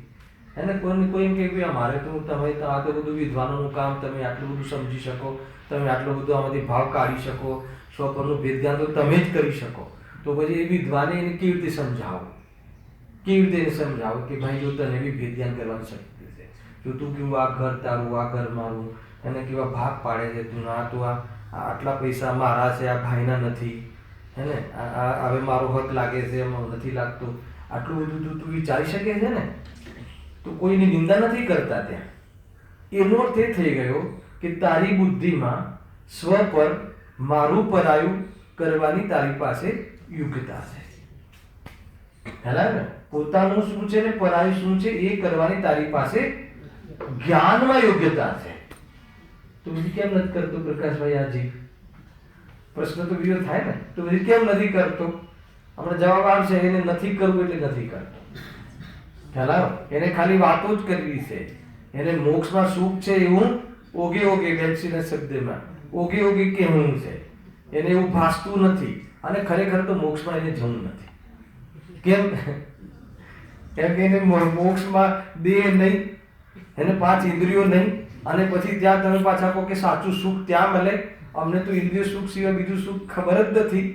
A: એને કોઈ એમ કે અમારે તો તમે આ તો બધું વિદ્વાનોનું કામ, તમે આટલું બધું સમજી શકો, તમે આટલું બધું આમાંથી ભાવ કાઢી શકો, સ્વપરનું વેદ જ્ઞાન તો તમે જ કરી શકો. તો પછી એ વિદ્વાને એને કેવી રીતે સમજાવો? કે ભાઈ જો તને બી વેદ જ્ઞાન કરવાની શક્તિ છે, જો તું કેવું આ ઘર તારું, આ ઘર મારું, એને કેવા ભાગ પાડે છે, તું ના તું આટલા પૈસા મારા છે, આ ભાઈના નથી, હે ને, હવે મારો હક લાગે છે, એમાં નથી લાગતો, આટલું બધું તું વિચારી શકે છે ને, તો કોઈની નિંદા નથી કરતા ત્યાં. એનો અર્થ એ થઈ ગયો કે તારી બુદ્ધિમાં સ્વ પર મારું પરાયું કરવાની તારી પાસે યોગ્યતા છે. ખ્યાલ ને? પોતાનું શું છે ને પરાયું શું છે એ કરવાની તારી પાસે જ્ઞાનમાં યોગ્યતા છે. તો પછી કેમ નથી કરતો પ્રકાશભાઈ? આ જીવ પ્રશ્ન તો બીજો થાય ને, તો પછી કેમ નથી કરતો? હમણાં જવાબ આવશે, એને નથી કરવું એટલે નથી કરતો. ખ્યાલ આવ્યો? એને ખાલી વાતો જ કરવી છે. એને મોક્ષમાં સુખ છે એવું ઓગે બેસીના શબ્દમાં ઓગે કહેવું છે. એને એવું ભાસતું નથી, અને ખરેખર તો મોક્ષમાં એને જવું નથી. કેમ કે એને મોક્ષમાં દેહ નહીં, એને 5 ઇન્દ્રિયો નહીં, અને પછી ત્યાં તમે પાછા કહો કે સાચું સુખ ત્યાં મળે. અમને તો ઇન્દ્રિય સુખ સિવાય બીજું સુખ ખબર જ નથી.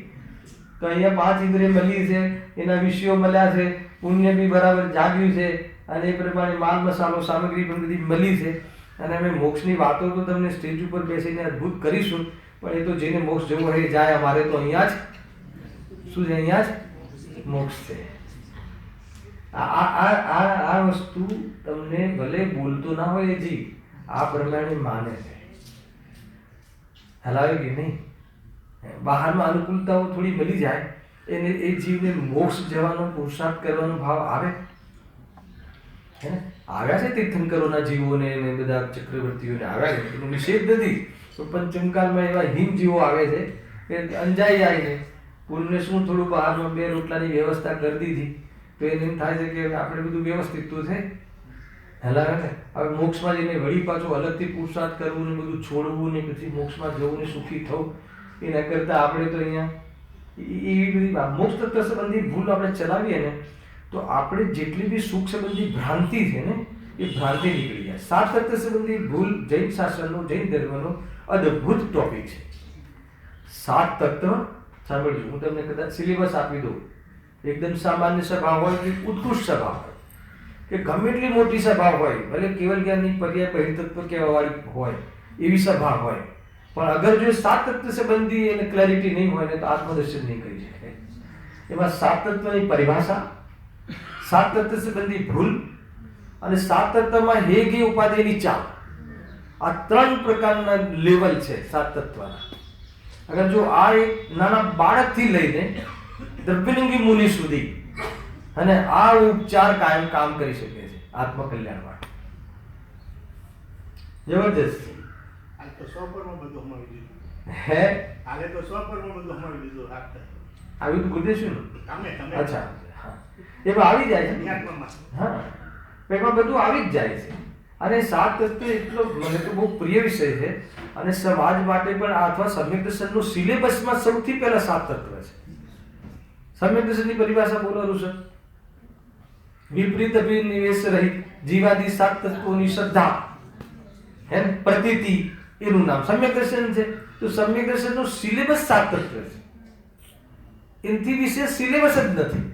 A: તો અહીંયા 5 ઇન્દ્રિય મળી છે, એના વિષયો મળ્યા છે, પુણ્ય બી બરાબર જાગ્યું છે, અને એ પ્રમાણે માલ મસાલો સામગ્રી પણ બધી મળી છે. અને અમે મોક્ષની વાતો તો તમને સ્ટેજ ઉપર બેસીને અદ્ભુત કરીશું, પણ એ તો જેને મોક્ષ જવું હોય એ જાય. અમારે તો અહીંયા જ શું છે? અહીંયા જ મોક્ષ છે. આ વસ્તુ તમને ભલે બોલતો ના હોય, એ જીવ આ પ્રમાણે માને છે. હલાવે કે નહીં? બહારમાં અનુકૂળતાઓ થોડી મળી જાય, એને એ જીવને મોક્ષ જવાનો પુરુષાર્થ કરવાનો ભાવ આવે. હે ને? આવ્યા છે તીર્થંકરોના જીવોને ને બધા ચક્રવર્તીઓને આવ્યા છે, એનો નિષેધ નથી. તો પંચમકાલમાં એવા હિમ જીવો આવે છે કે અંજાઈ આવીને પૂરને શું થોડું બહારમાં 2 રોટલાની વ્યવસ્થા કરી દીધી, તો એને એમ થાય છે કે આપણે બધું વ્યવસ્થિત તો છે. હલાવે ને? હવે મોક્ષમાં જઈને વળી પાછું અલગથી પુરુષાર્થ કરવું ને બધું છોડવું ને પછી મોક્ષમાં જવું ને સુખી થવું, એના કરતાં આપણે તો અહીંયા એવી બધી મોક્ષ તત્વ સંબંધી ભૂલ આપણે ચલાવીએ ને, તો આપણે જેટલી બી સુખ સંબંધી ભ્રાંતિ છે ને એ ભ્રાંતિ નીકળી જાય. 7 તત્વ સંબંધી ભૂલ જૈન શાસ્ત્રનો, જૈન ધર્મનો અદ્ભુત ટોપિક છે. 7 તત્વ સાંભળજો, હું તમને કદાચ સિલેબસ આપી દઉં. એકદમ સામાન્ય સભા હોય કે ઉત્કૃષ્ટ સભા હોય કે ગમે એટલી મોટી સભા હોય, ભલે કેવલ જ્ઞાનની પર્યાય બહિર્તત્વ કહેવાવાળી હોય એવી સભા હોય, પણ અગર જો સાત તત્વ સંબંધી એને ક્લેરિટી નહીં હોય ને તો આત્મદર્શન નહીં કરી શકે. એમાં સાત તત્વની પરિભાષા, સાત તત્વ સંબંધી ભૂલ અને સાત તત્વમાં હેગી ઉપાધિની ચાલ, આ ત્રણ પ્રકારના લેવલ છે સાત તત્વના. અગર જો આ એક નાના બાળકથી લઈને દ્રવ્યલિંગી મુનિ સુધી અને આ ઉપચાર કાયમ કામ કરી શકે છે આત્મકલ્યાણ માટે. જબરજસ્ત હે આવી ગુદેશું ને. અચ્છા, હા, એમાં આવી જાય છે. હા, એમાં બધું આવી જ જાય છે. અને સાત તત્વ એટલો મને તો બહુ પ્રિય વિષય છે અને સમાજ માટે પણ અથવા સમ્યક દર્શનનું સિલેબસમાં સૌથી પહેલા સાત તત્વ છે. સમ્યક દર્શનની પરિભાષા બોલવાનું છે વિપરીત અભિનિવેશ રહિત જીવાદી સાત તત્વોની શ્રદ્ધા હે પ્રતીતિ, એનું નામ સમ્યક દર્શન છે. તો સમ્યક દર્શનનું સિલેબસ સાત તત્વ છે, એનાથી વિશેષ સિલેબસ જ નથી.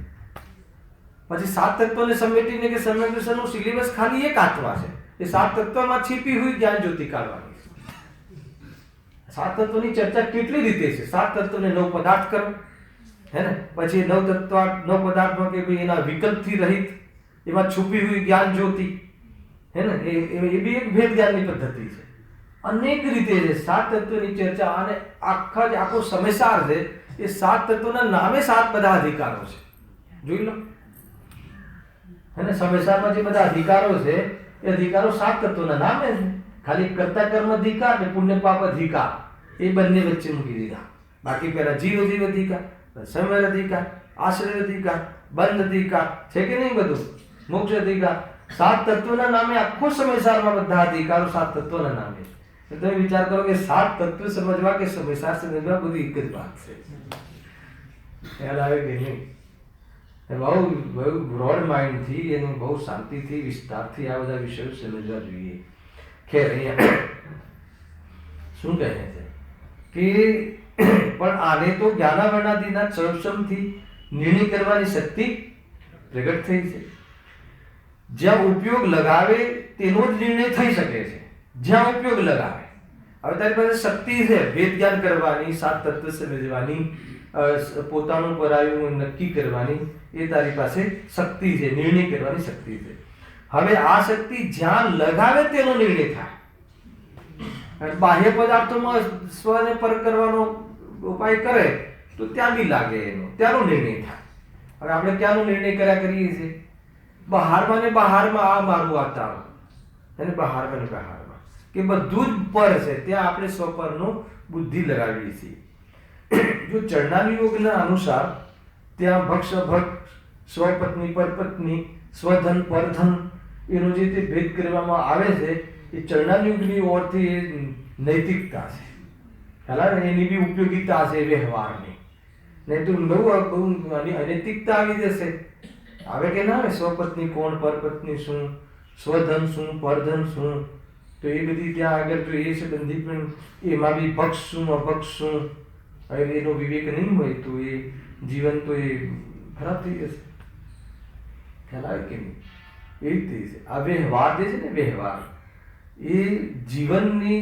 A: પછી સાત તત્વોને સમેટીને કે સમ્યક દર્શનનું સિલેબસ ખાલી એક આત્મા છે. એ સાત તત્વમાં છીપી હુઈ જ્ઞાન જ્યોતિ કાઢવાની છે. સાત તત્વની ચર્ચા કેટલી રીતે છે. સાત તત્વને નવ પદાર્થ કરો, હે ને, પછી નવ પદાર્થમાં કે ભાઈ એના વિકલ્પથી રહિત, એમાં છુપી હુઈ જ્ઞાન જ્યોતિ, હે ને, એ બી એક ભેદ જ્ઞાનની પદ્ધતિ છે. અનેક રીતે છે સાત તત્વની ચર્ચા. અને આખો સમયસાર છે. એ સાત તત્વના નામે સાત બધા અધિકારો છે. જોઈ લો, હે ને, સમયસારમાં જે બધા અધિકારો છે એ અધિકારો સાત તત્વના નામે છે. ખાલી કર્તા કર્મ અધિકાર ને પુણ્ય પાપ અધિકાર એ બંને વચ્ચે મૂકી દીધા. બાકી પેલા જીવ અધિકાર, સમય અધિકાર, આશ્રય અધિકાર, બંધ અધિકાર છે કે નહીં, બધું મોક્ષ અધિકાર. સાત તત્વના નામે આખો સમયસારમાં બધા અધિકારો સાત તત્વના નામે. તમે વિચાર કરો કે સાત તત્વ સમજવા કે સમયસાર સમજવા બધું એક જ વાત છે. ખ્યાલ આવે કે નહીં? બહુ બ્રોડ માઇન્ડથી અને બહુ શાંતિથી વિસ્તારથી આ બધા વિષયો સમજવા જોઈએ. ખેર અહીંયા શું કહે છે કે પણ આને તો જ્ઞાનાવરણાદિના સર્વસમથી નિર્ણય કરવાની શક્તિ પ્રગટ થઈ છે. જ્યાં ઉપયોગ લગાવે તેનો જ નિર્ણય થઈ શકે છે. જ્યાં ઉપયોગ લગાવે. હવે તારી પાસે શક્તિ છે ભેદ જ્ઞાન કરવાની, સાત તત્વ સમજવાની, પોતાનું પરાયું નક્કી કરવાની, એ તારી પાસે શક્તિ છે, નિર્ણય કરવાની શક્તિ છે. હવે આ શક્તિ જ્યાં લગાવે તેનો નિર્ણય થાય. બાહ્ય પદાર્થોમાં સ્વને પર કરવાનો ઉપાય કરે તો ત્યાં બી લાગે, એનો ત્યાંનો નિર્ણય થાય. હવે આપણે ક્યાંનો નિર્ણય કર્યા કરીએ છીએ? બહારમાં ને બહારમાં, આ મારું વાતાવરણ, અને બહારમાં ને બહારમાં, કે બધું જ પર છે, ત્યાં આપણે સ્વપરનો બુદ્ધિ લગાવીએ છીએ. જો ચરણાની યોગના અનુસાર ત્યાં ભક્ષ ભક્ષ, સ્વપત્ની પરપત્ની, સ્વધન પરધન, એનો જે તે ભેદ કરવામાં આવે છે એ ચરણાની યોગની ઓરથી એ નૈતિકતા છે. ખ્યાલ એની બી ઉપયોગિતા છે વ્યવહારની. નહીં તો બહુ અનૈતિકતા આવી જશે. આવે કે ના આવે? સ્વપત્ની કોણ, પરપત્ની શું, સ્વધન શું, પરધન શું, તો એ બધી ત્યાં આગળ જો એ સંબંધી પણ એમાં બી ભક્ષ શું અભક્ષ શું, હવે એનો વિવેક નહીં હોય તો એ જીવન તો એ ખરાબ થઈ જશે. ખ્યાલ આવે કે નહીં? એ રીતે છે આ વ્યવહાર જે છે ને, વ્યવહાર એ જીવનની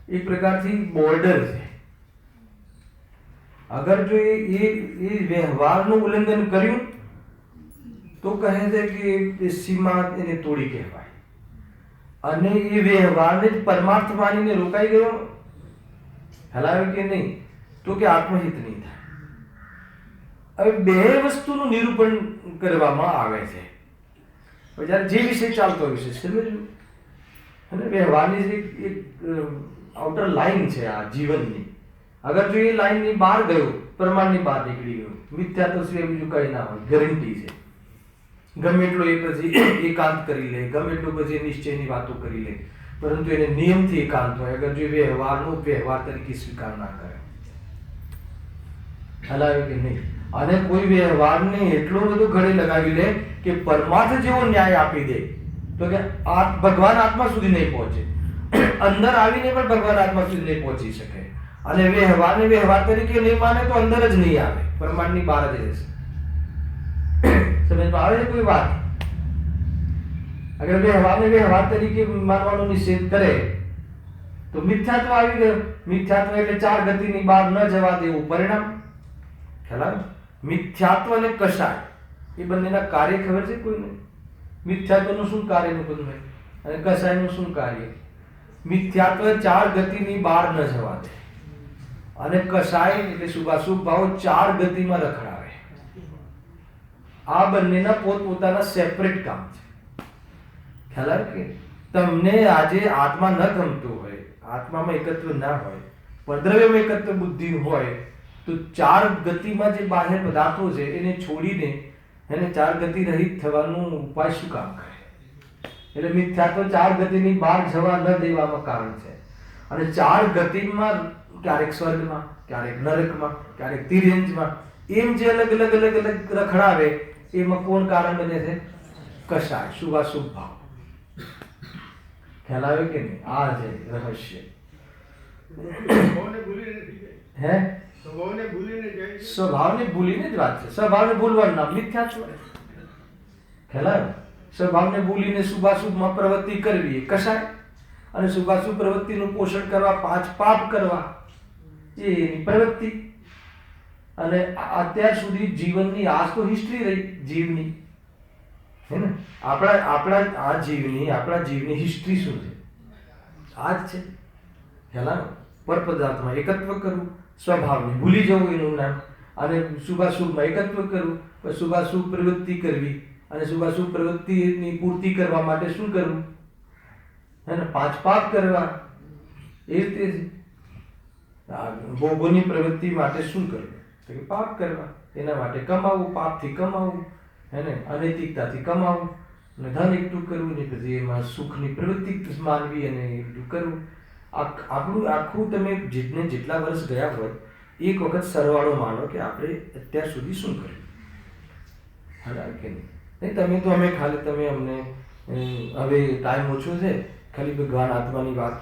A: એક પ્રકારથી બોર્ડર છે. અગર જો એ વ્યવહારનું ઉલ્લંઘન કર્યું તો કહે છે કે એ સીમા એને તોડી કહેવાય. અને એ વ્યવહારને જ પરમાર્થ માનીને રોકાઈ ગયો, હલાવે કે નહીં, તો કે આત્મહિત નહીં થાય. હવે બે વસ્તુનું નિરૂપણ કરવામાં આવે છે. જ્યારે જે વિષય ચાલતો હોય છે સમજવું, અને વ્યવહારની જે એક આઉટર લાઈન છે આ જીવનની, અગર જો એ લાઈનની બહાર ગયો, પ્રમાણની બહાર નીકળી ગયો, મિથ્યા તો સિવાય બીજું કઈ ના હોય, ગેરંટી છે. ગમે એટલો એ પછી એકાંત કરી લે, ગમે એટલું પછી નિશ્ચયની વાતો કરી લે, પરંતુ એને નિયમથી એકાંત હોય. અગર જો વ્યવહારનો વ્યવહાર તરીકે સ્વીકાર ના કરે, હલાવે કે નહીં, અને કોઈ વ્યવહારને એટલો બધો ગળે લગાવી લે કે પરમાર્થ જેવો ન્યાય આપી દે, તો કે ભગવાન આત્મા સુધી નહીં પહોંચે, અંદર આવીને પણ ભગવાન આત્મા સુધી નહીં પહોંચી શકે. અને વ્યવહારને વ્યવહાર તરીકે નહીં માને તો અંદર જ નહીં આવે, પ્રમાણની બહાર જ રહેશે. સમજમાં આવે છે કોઈ વાત? અગર વ્યવહારને વ્યવહાર તરીકે માનવાનો નિષેધ કરે તો મિથ્યાત્વ આવી ગયું. મિથ્યાત્વ એટલે ચાર ગતિની બહાર ન જવા દેવું પરિણામ. ખ્યાલ આવે? મિથ્યાત્વ અને કષાય એ બંનેના કાર્ય ખબર છે કોઈને? મિથ્યાત્વનું શું કાર્યનું બધું હોય અને કષાયનું શું કાર્ય? મિથ્યાત્વ ચાર ગતિની બહાર ન જવા દે અને કષાય એટલે શુભાશુભ ભાવ ચાર ગતિમાં રખડાવે. આ બંનેના પોતપોતાના સેપરેટ કામ છે. ખ્યાલ આવે કે તમને આજે આત્મા ન ગમતું હોય, આત્મામાં એકત્વ ના હોય, પરદ્રવ્યમાં એકત્વ બુદ્ધિ હોય, તો ચાર ગતિમાં જે બાહ્ય પદાર્થો છે એને છોડીને એને ચાર ગતિ રહિત થવાનું ઉપાય શું કામ કરે? એટલે મિથ્યાત્વ ચાર ગતિની બહાર જવા ન દેવામાં કારણ છે. અને ચાર ગતિમાં ક્યારેક સ્વર્ગમાં, ક્યારેક નરકમાં, ક્યારેક તિર્યંજમાં, એમ જે અલગ અલગ રખડાવે એમાં કોણ કારણ બને છે? કષાય, શુભાશુભ ભાવ. ખ્યાલ આવે કે નહીં? આ છે રહસ્ય. હે? સ્વભાવને ભૂલીને જ વાત છે. સ્વભાવને ભૂલવાનું નામ મિથ્યાત્વ. ખ્યાલ આવે? સ્વભાવને ભૂલીને શુભાશુભમાં પ્રવૃત્તિ કરવી એ કષાય, અને શુભાશુભ પ્રવૃત્તિનું પોષણ કરવા, પાંચ પાપ કરવા એ એની પ્રવૃત્તિ. અને અત્યાર સુધી જીવનની આ તો હિસ્ટ્રી રહી જીવની, હે ને? આપણા જીવની હિસ્ટ્રી શું છે? આ જ છે. ખ્યાલ આવે? પરપદાર્થમાં એકત્વ કરવું, સ્વભાવને ભૂલી જવું એનું નામ, અને શુભાશુભમાં એકત્વ કરવું, પછી શુભાશુભ પ્રવૃત્તિ કરવી, અને શુભાશુભ પ્રવૃત્તિની પૂર્તિ કરવા માટે શું કરવું? હે ને? પાંચ પાપ કરવા. એ રીતે ભોગોની પ્રવૃત્તિ માટે શું કરવું? તો કે પાપ કરવા. એના માટે કમાવું, પાપથી કમાવું, હે ને? અનૈતિકતાથી કમાવું અને ધન એકઠું કરવું, ને પછી એમાં સુખની પ્રવૃત્તિ માનવી અને એકઠું કરવું. આપણું આખું તમે જેટલા વર્ષ ગયા હોય એક વખત સરવાળો માનો કે આપણે અત્યાર સુધી શું કર્યું. હા કે નહીં? તમે તો અમે ખાલી તમે અમને હવે ટાઈમ ઓછો છે, ખાલી ભગવાન આત્માની વાત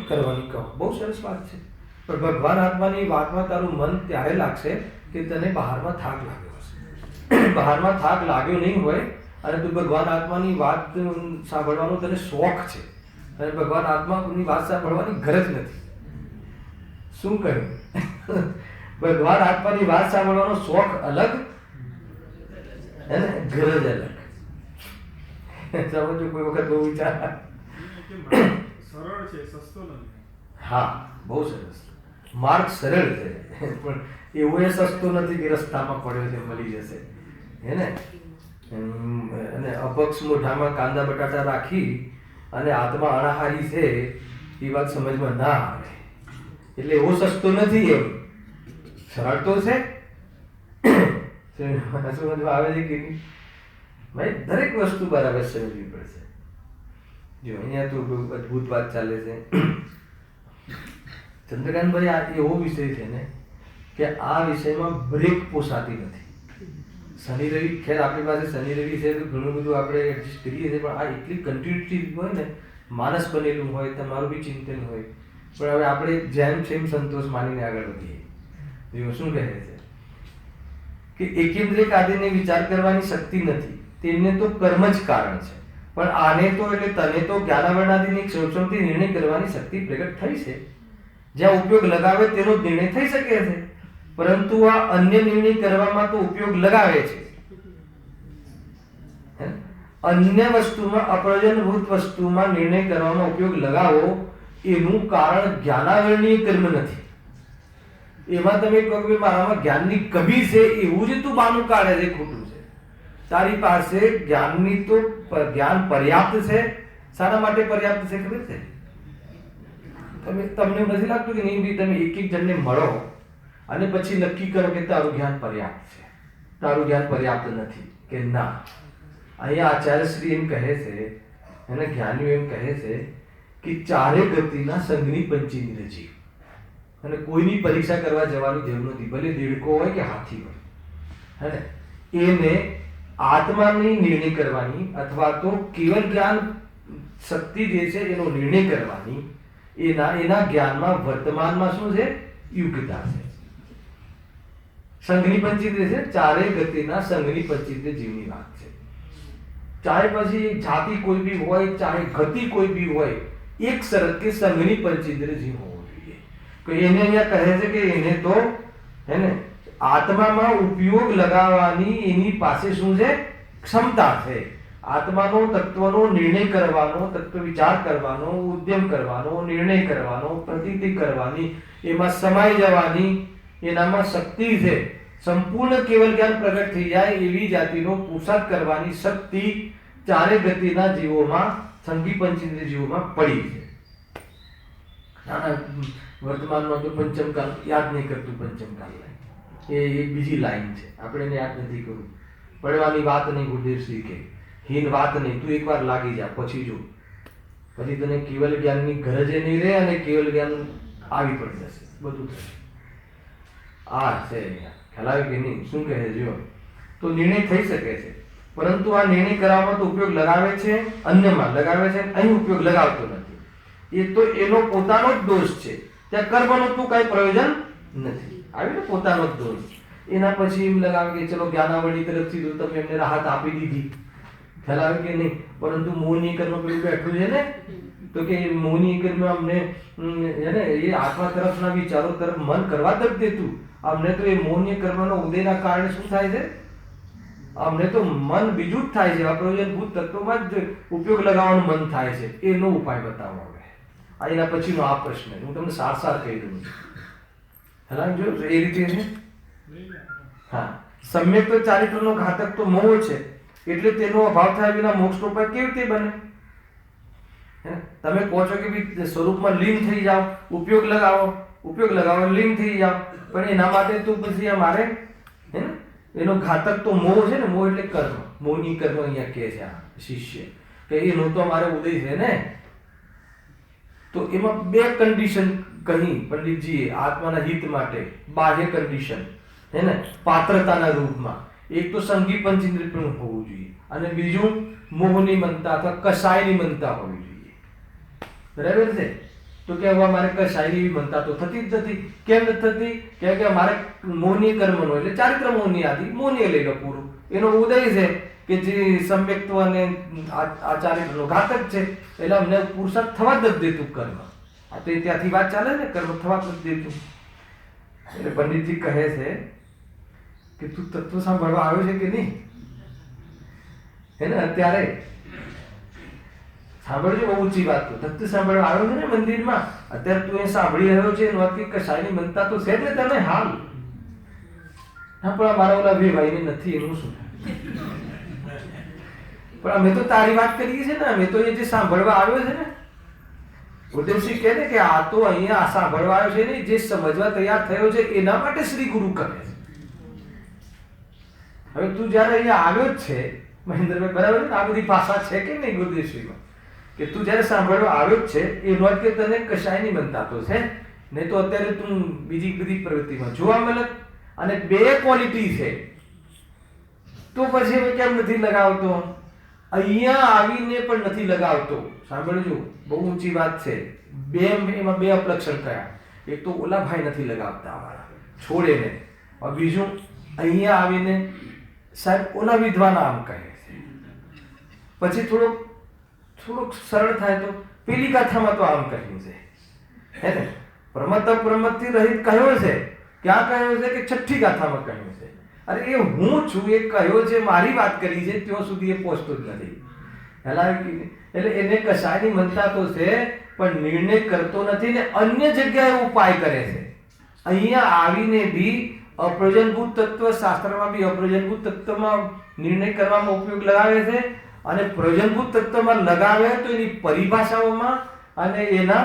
A: કરવાની કહો. બહુ સરસ વાત છે, પણ ભગવાન આત્માની વાતમાં તારું મન ત્યારે લાગશે કે તને બહારમાં થાક લાગ્યો હશે. બહારમાં થાક લાગ્યો નહીં હોય અને તું ભગવાન આત્માની વાત સાંભળવાનો તને શોખ છે, અને ભગવાન આત્માની વાત સાંભળવાની ગરજ નથી. શું કહ્યું? ભગવાન આત્માની વાત સાંભળવાનો શોખ અલગ, હે ને? ગરજ અલગ. સમજો કોઈ વખત બહુ વિચાર.
B: સરળ છે, સસ્તો નથી.
A: હા, બહુ સરસ. માર્ગ સરળ છે, પણ એવો એ સસ્તો નથી કે રસ્તામાં પડ્યો છે મળી જશે, હે ને? અને અપક્ષ મોઢામાં કાંદા બટાટા રાખી અને આત્મા અનાહારી છે એ વાત સમજમાં ના આવે. એટલે એવો સસ્તો નથી, એમ સરળ તો છે. સમજમાં આવે છે કે નહીં? ભાઈ દરેક વસ્તુ બરાબર સમજવી પડશે. જો અહીંયા તો બહુ અદભુત વાત ચાલે છે. ચંદ્રકાંતભાઈ, આ એવો વિષય છે ને કે આ વિષયમાં બ્રેક પોસાતી નથી. શનિ રવિ, ખેર આપણી પાસે શનિ રવિ છે તો ઘણું બધું આપણે એડજસ્ટ કરીએ છીએ, પણ આ એટલી કન્ટિન્યુટી હોય ને, માનસ બનેલું હોય, તમારું બી ચિંતન હોય, પણ હવે આપણે જેમ છે એમ સંતોષ માનીને આગળ વધીએ. જો શું કહે છે કે એકેન્દ્રિક આદિને વિચાર કરવાની શક્તિ નથી, તેમને તો કર્મ જ કારણ છે, પણ આને તો એટલે તને તો જ્ઞાનાવરણાદિની ક્ષમથી નિર્ણય કરવાની શક્તિ પ્રગટ થઈ છે. જ્યાં ઉપયોગ લગાવે તેનો નિર્ણય થઈ શકે છે, પરંતુ આ અન્ય નિર્ણય કરવામાં તો ઉપયોગ લગાવે છે. અન્ય વસ્તુમાં, અપ્રયોજનભૂત વસ્તુમાં નિર્ણય કરવામાં ઉપયોગ લગાવો એનું કારણ જ્ઞાનાવરણીય કર્મ નથી. એમાં તમે કહો કે મારામાં જ્ઞાનની કમી છે એવું જ તું બાનું કાઢે છે, ખોટું છે. તારી પાસે જ્ઞાનની તો જ્ઞાન પર્યાપ્ત છે. શાના માટે પર્યાપ્ત છે ખબર છે? તમને નથી લાગતું કે નહીં? તમે એક જણને મળો અને પછી નક્કી કરો કે તારું જ્ઞાન પર્યાપ્ત છે, તારું જ્ઞાન પર્યાપ્ત નથી, કે ના. અહીંયા આચાર્યશ્રી એમ કહે છે, અને જ્ઞાનીઓ એમ કહે છે કે ચારે ગતિના સંઘની પંચીની રચી, અને કોઈની પરીક્ષા કરવા જવાની જરૂર નથી, ભલે દેડકો હોય કે હાથી હોય, હે ને? એને આત્માની નિર્ણય કરવાની અથવા તો કેવલ જ્ઞાન શક્તિ જે છે એનો નિર્ણય કરવાની એના જ્ઞાનમાં વર્તમાનમાં શું છે? યુક્તતા છે. સંઘની પંચિત છે, ચારે ગતિના સંઘની પંચિત જીવની વાત છે. ચાહે પછી જાતિ કોઈ બી હોય, ચાહે ગતિ કોઈ બી હોય, એક શરત કે સંઘની પંચેન્દ્રિય જીવ હોવો જોઈએ. તો એને અહીંયા કહે છે કે એને તો હે ને આત્મામાં ઉપયોગ લગાવવાની એની પાસે શું છે? ક્ષમતા છે. આત્માનો તત્વનો નિર્ણય કરવાનો, તત્વ વિચાર કરવાનો, ઉદ્યમ કરવાનો, નિર્ણય કરવાનો, પ્રતીતિ કરવાની, એમાં સમાઈ જવાની એનામાં શક્તિ છે. સંપૂર્ણ કેવલ જ્ઞાન પ્રગટ થઈ જાય એવી જાતિનો પુરુષાર્થ કરવાની શક્તિ ચારે ગતિના જીવોમાં, સંઘી પંચેન્દ્રિય જીવોમાં પડી છે. વર્તમાનમાં તો પંચમ કાલ યાદ નહીં કરતું. પંચમ કાલ એ બીજી લાઈન છે, આપણે એને યાદ નથી કરવું. પડવાની વાત નહીં, ગુરુદેવ શ્રી કે હીન વાત નહીં, તું એકવાર લાગી જા, પછી જો, પછી તને કેવલ જ્ઞાનની ગરજે નહીં રહે અને કેવલ જ્ઞાન આવી પડી જશે, બધું થશે. આ છે ખ્યાલ આવે કે નહીં? શું કહે છે? જો તો નિર્ણય થઈ શકે છે, પરંતુ આ નિર્ણય કરવામાં તો ઉપયોગ લગાવે છે, અન્યમાં લગાવે છે, અહીં ઉપયોગ લગાવતો નથી. એ તો એનો પોતાનો જ દોષ છે. ત્યાં કર્મનો તું કઈ પ્રયોજન નથી. આવી ને પોતાનો જ દોષ. એના પછી એમ લગાવે કે ચલો જ્ઞાનાવળી તરફથી તો તમે એમને રાહત આપી દીધી, ખ્યાલ આવે કે નહીં? પરંતુ મોહની કર્મ પેલું બેઠું છે ને, તો કે મોહની કર્મ અમને છે ને એ આત્મા તરફના વિચારો તરફ મન કરવા જ દેતું. અમને તો એ મોહની કર્મનો ઉદયના કારણે શું થાય છે? અમને તો મન બીજું જ થાય છે, અપ્રયોજનભૂત તત્વમાં જ ઉપયોગ લગાવવાનું મન થાય છે. એનો ઉપાય બતાવો હવે. આ એના પછીનો આ પ્રશ્ન હું તમને સાર કહી દઉં છું. હેલા જો એ રીતે છે. હા, સમ્યક તો ચારિત્રનો ઘાતક તો મોહ છે, એટલે તેનો અભાવ થાય વિના મોક્ષનો ઉપાય કેવી રીતે બને? તમે કહો છો કે ભાઈ સ્વરૂપમાં લીન થઈ જાઓ, ઉપયોગ લગાવો, લીન થઈ જાઓ, પણ એના માટે તો પછી અમારે હે ને એનો ઘાતક તો મોહ છે ને. મોહ એટલે કર્મ, મોહની કર્મ અહીંયા કહે છે આ શિષ્ય કે એનો તો અમારે ઉદય છે ને. તો એમાં બે કન્ડિશન કહી પંડિતજીએ આત્માના હિત માટે, બાહ્ય કન્ડિશન હે ને પાત્રતાના રૂપમાં. એક તો સંઘી પંચેન્દ્રિય પણ હોવું જોઈએ, અને બીજું મોહની મનતા અથવા કસાયની મનતા હોવી જોઈએ. બરાબર છે? તો કે હવે અમારે કસાયની મનતા તો થતી જ નથી. કેમ નથી થતી? કેમ કે અમારે મોહની કર્મનો એટલે ચારિત્ર મોહની આદિ મોહની લઈ લો પૂરું. એનો ઉદય છે કે જે સમ્યક્ત્વ અને આચાર્યનો ઘાતક છે, એટલે અમને પુરુષાર્થ થવા જ નથી દેતું કર્મ. આ તો ત્યાંથી વાત ચાલે ને, કર્મ થવા જ નથી દેતું. એટલે પંડિતજી કહે છે કે તું તત્વ સાંભળવા આવ્યો છે કે નહીં? હે ને અત્યારે સાંભળજો, બહુ ઊંચી વાત. તો તત્વ સાંભળવા આવ્યો છે ને મંદિરમાં, અત્યારે તું એ સાંભળી રહ્યો છે એનો અર્થ કશાયની મનતા તો છે જ ને તને હાલ. હા, પણ મારા ઓલા બે ભાઈને નથી, એનું શું? પણ અમે તો તારી વાત કરીએ છીએ ને, અમે તો એ જે સાંભળવા આવ્યો છે ને, ઉદયસિંહ કહે ને કે આ તો અહીંયા સાંભળવા આવ્યો છે ને, જે સમજવા તૈયાર થયો છે એના માટે શ્રી ગુરુ કહે છે. હવે તું જયારે અહીંયા આવ્યો જ છે મહેન્દ્રભાઈ, બરાબર ને? આ બધી ભાષા છે કે નહીં ગુરુદેવશ્રીમાં? કે તું જયારે સાંભળવા આવ્યો જ છે એનો અર્થ કે તને કશાયની મનતા તો છે, નહીં તો અત્યારે તું બીજી બધી પ્રવૃત્તિમાં જોવા મળે. અને બે ક્વોલિટી છે, તો પછી હવે કેમ નથી લગાવતો? અહીંયા આવીને પણ નથી લગાવતો. સાંભળજો, બહુ ઊંચી વાત છે. એમાં બે અપલક્ષણ કયા? એક તો ઓલા ભાઈ નથી લગાવતા અમારા, છોડે ને. બીજું અહીંયા આવીને સાહેબ ઓલા વિદ્વાન આમ કહે છે. પછી થોડુંક સરળ થાય તો પેલી કથામાં તો આમ કહ્યું છે, હે ને? પ્રમત અપ્રમતથી રહિત કહ્યો છે. ક્યાં કહ્યું છે? કે છઠ્ઠી ગાથામાં કહ્યું છે. અરે એ હું છું એ કહ્યો છે, મારી વાત કરી છે, ત્યાં સુધી એ પહોંચતો જ નથી. એટલે એને કશાયની મનતા તો છે, પણ નિર્ણય કરતો નથી ને અન્ય જગ્યાએ ઉપાય કરે છે. અહીંયા આવીને બી અપ્રયોજનભૂત તત્વ, શાસ્ત્રમાં બી અપ્રયોજનભૂત તત્વમાં નિર્ણય કરવામાં ઉપયોગ લગાવે છે, અને પ્રયોજનભૂત તત્વમાં લગાવે તો એની પરિભાષાઓમાં અને એના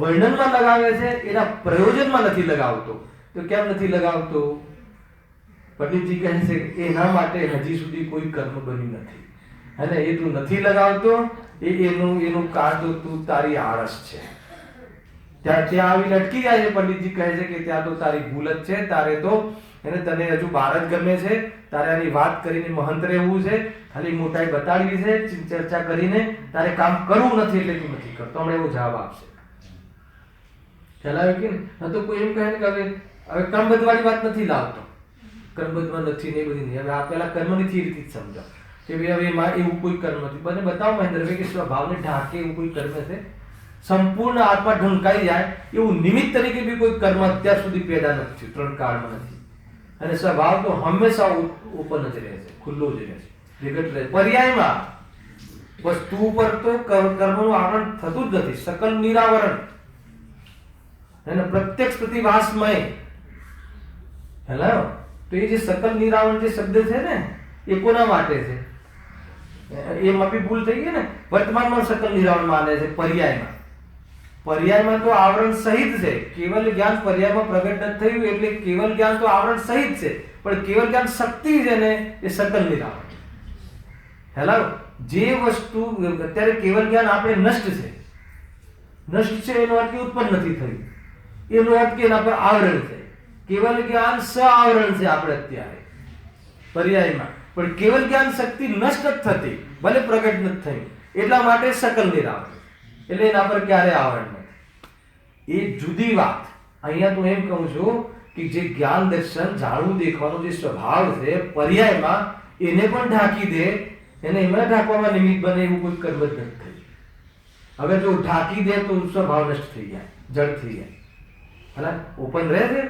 A: વર્ણનમાં લગાવે છે, એના પ્રયોજનમાં નથી લગાવતો. તો કેમ નથી લગાવતો? પંડિતજી કહે છે કે એના માટે હજી સુધી કોઈ કર્મ બન્યું નથી, અને એ તું નથી લગાવતો એનું કારણ તું તારી આળસ છે. ત્યાં આવીને અટકી જાય છે. પંડિતજી કહે છે કે ત્યાં તો તારી ભૂલ જ છે. તારે તો તને હજુ બહાર જ ગમે છે. તારે આની વાત કરીને મહંત રહેવું છે, ખાલી મોટાઈ બતાડવી છે, ચર્ચા કરીને તારે કામ કરવું નથી, એટલે તું નથી કરતો. હમણાં એવો જવાબ આપશે. ખ્યાલ આવે કે નહીં? તો કોઈ એમ કહે ને કે હવે કર્મબદ્ધવાળી વાત નથી લાવતો, કર્મબદ્ધમાં નથી ને બધી નહીં. હવે આ પેલા કર્મની થિયરીથી જ સમજો કે ભાઈ હવે એમાં એવું કોઈ કર્મ નથી. મને બતાવો મહેન્દ્રભાઈ કે સ્વભાવને ઢાંકે એવું કોઈ કર્મ છે? સંપૂર્ણ આત્મા ઢંકાઈ જાય એવું નિમિત્ત તરીકે બી કોઈ કર્મ અત્યાર સુધી પેદા નથી થયું, 3 કાળમાં નથી. અને સ્વભાવ તો હંમેશા ઓપન જ રહે છે, ખુલ્લો જ રહે છે, વિગત રહે. પર્યાયમાં વસ્તુ ઉપર તો કર્મનું આવરણ થતું જ નથી, સકલ નિરાવરણ અને પ્રત્યક્ષ પ્રતિભાસમય. હેલો, તો એ જે સકલ નિરાવરણ જે શબ્દ છે ને એ કોના માટે છે? એમાં બી ભૂલ થઈ ગઈ ને. વર્તમાનમાં સકલ નિરાવરણ માને છે, પર્યાયમાં. પર્યાયમાં તો આવરણ સહિત છે. કેવલ જ્ઞાન પર્યાયમાં પ્રગટ નથી થયું એટલે કેવલ જ્ઞાન તો આવરણ સહિત છે, પણ કેવલ જ્ઞાન શક્તિ છે ને એ સકલ નિરાવરણ. હેલો, જે વસ્તુ અત્યારે કેવલ જ્ઞાન આપણે નષ્ટ છે, નષ્ટ છે એનો અર્થ ઉત્પન્ન નથી થયું, એનો અર્થ કે એના પર આવરણ છે. કેવલ જ્ઞાન આવરણ છે આપણે અત્યારે પર્યાયમાં, પણ કેવલ જ્ઞાન શક્તિ નષ્ટ જ થતી, ભલે પ્રગટ નથી થઈ, એટલા માટે સકલ નિરાવરણ, એટલે એના પર ક્યારે આવરણ નથી. એ જુદી વાત. અહીંયા તો એમ કહું છું કે જે જ્ઞાન દર્શન જાણવું દેખવાનો જે સ્વભાવ છે પર્યાયમાં, એને પણ ઢાંકી દે, એને એમાં ઢાંકવામાં નિમિત્ત બને એવું કોઈ કર્મ જ નથી થયું. હવે જો ઢાંકી દે તો સ્વભાવ નષ્ટ થઈ જાય, જડ થઈ જાય. હા, ઓપન રહે છે.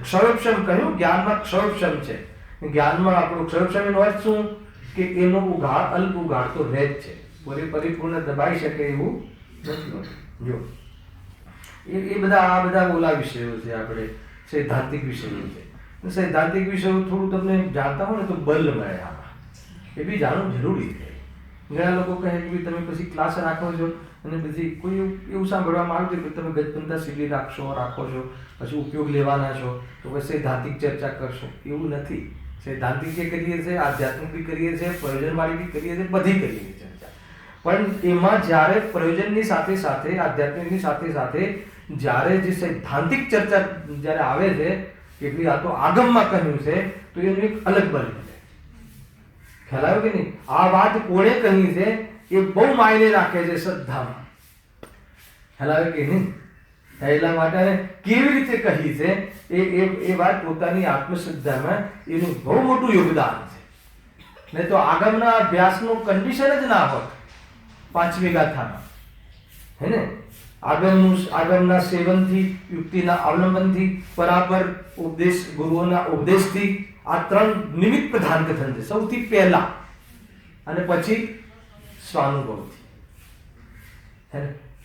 A: ક્ષયોક્ષમ કહ્યું, જ્ઞાનમાં ક્ષયોક્ષમ છે. જ્ઞાનમાં આપણું ક્ષયોક્ષમ એનો અર્થ શું? કે એનો ઉઘાડ અલ્પ ઉઘાડ તો રહે જ છે, પરિપૂર્ણ દબાઈ શકે એવું નથી હોતું. જો એ બધા આ બધા ઓલા વિષયો છે, આપણે સૈદ્ધાંતિક વિષયો છે. સૈદ્ધાંતિક વિષયો થોડું તમને જાણતા હોય ને તો બલ મળે આમાં, એ બી જાણવું જરૂરી છે. ઘણા લોકો કહે કે તમે પછી ક્લાસ રાખો છો અને પછી કોઈ એવું સાંભળવામાં આવ્યું કે તમે ગજબંધા શિબિર રાખો છો, પછી ઉપયોગ લેવાના છો તો પછી સૈદ્ધાંતિક ચર્ચા કરશો, એવું નથી. સૈદ્ધાંતિક જે કરીએ છીએ, આધ્યાત્મિક બી કરીએ છીએ, પ્રયોજનવાળી બી કરીએ છીએ, બધી કરીએ છીએ ચર્ચા. પણ એમાં જ્યારે પ્રયોજનની સાથે સાથે આધ્યાત્મિકની સાથે સાથે જ્યારે જે સૈદ્ધાંતિક ચર્ચા જ્યારે આવે છે, એટલી આ તો આગમમાં કહ્યું છે, તો એનું એક અલગ બલ છે. ખ્યાલ આવ્યો કે નહીં? આ વાત કોણે કહી છે એ બહુ માયને રાખે છે શ્રદ્ધામાં. ખ્યાલ આવ્યો કે નહીં? એટલા માટે કેવી રીતે કહી છે એ વાત પોતાની આત્મશ્રદ્ધામાં એનું બહુ મોટું યોગદાન છે. નહીં તો આગમના અભ્યાસનું કન્ડિશન જ ના હોત 5મી ગાથામાં, હે ને? આગમના સેવનથી, યુક્તિના અવલંબનથી, બરાબર ઉપદેશ, ગુરુઓના ઉપદેશથી, આ 3 નિમિત્ત પ્રધાન કથન છે સૌથી પહેલા, અને પછી સ્વાનુભવથી.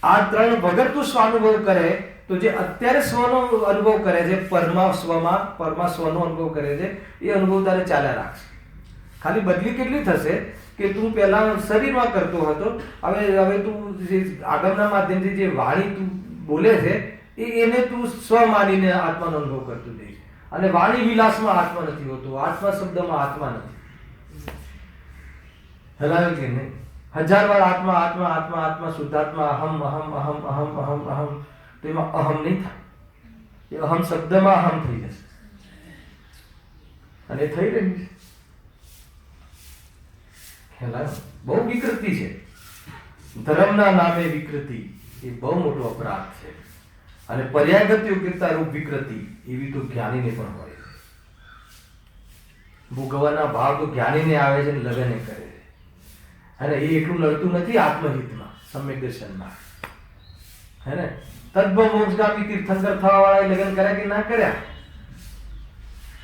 A: આ 3 વગર તું સ્વાનુભવ કરે તો જે અત્યારે સ્વનો અનુભવ કરે છે, પરમા સ્વનો અનુભવ કરે છે, એ અનુભવ તારે ચાલ્યા રાખશે. ખાલી બદલી કેટલી થશે કે તું પહેલા શરીરમાં કરતો હતો, હવે તું જે આગમના માધ્યમથી જે વાણી તું બોલે છે એને તું સ્વ માનીને આત્માનો અનુભવ કરતું જઈશ. અને વાણી વિલાસમાં આત્મા નથી હોતો, આત્મા શબ્દમાં આત્મા નથી. હલાવે કે નહીં? 1000 વાર આત્મા આત્મા આત્મા આત્મા શુદ્ધાત્મા, અહમ અહમ અહમ અહમ અહમ અહમ, તો એમાં અહમ નહીં થાય. એ અહમ શબ્દમાં અહમ થઈ જશે, અને થઈ રહ્યું છે. બહુ વિકૃતિ છે. ધર્મના નામે વિકૃતિ એ બહુ મોટો અપરાધ છે. અને પર્યાગત યોગ્યતા રૂપ વિકૃતિ એવી તો જ્ઞાનીને પણ હોય છે. ભોગવવાના ભાવ તો જ્ઞાનીને આવે છે, લગ્ન કરે છે, અને એ એટલું લડતું નથી આત્મહિતમાં, સમ્યક દર્શનમાં, હે ને? તદ્ભવ મોક્ષગામી તીર્થંકર થવા વાળા લગ્ન કર્યા કે ના કર્યા?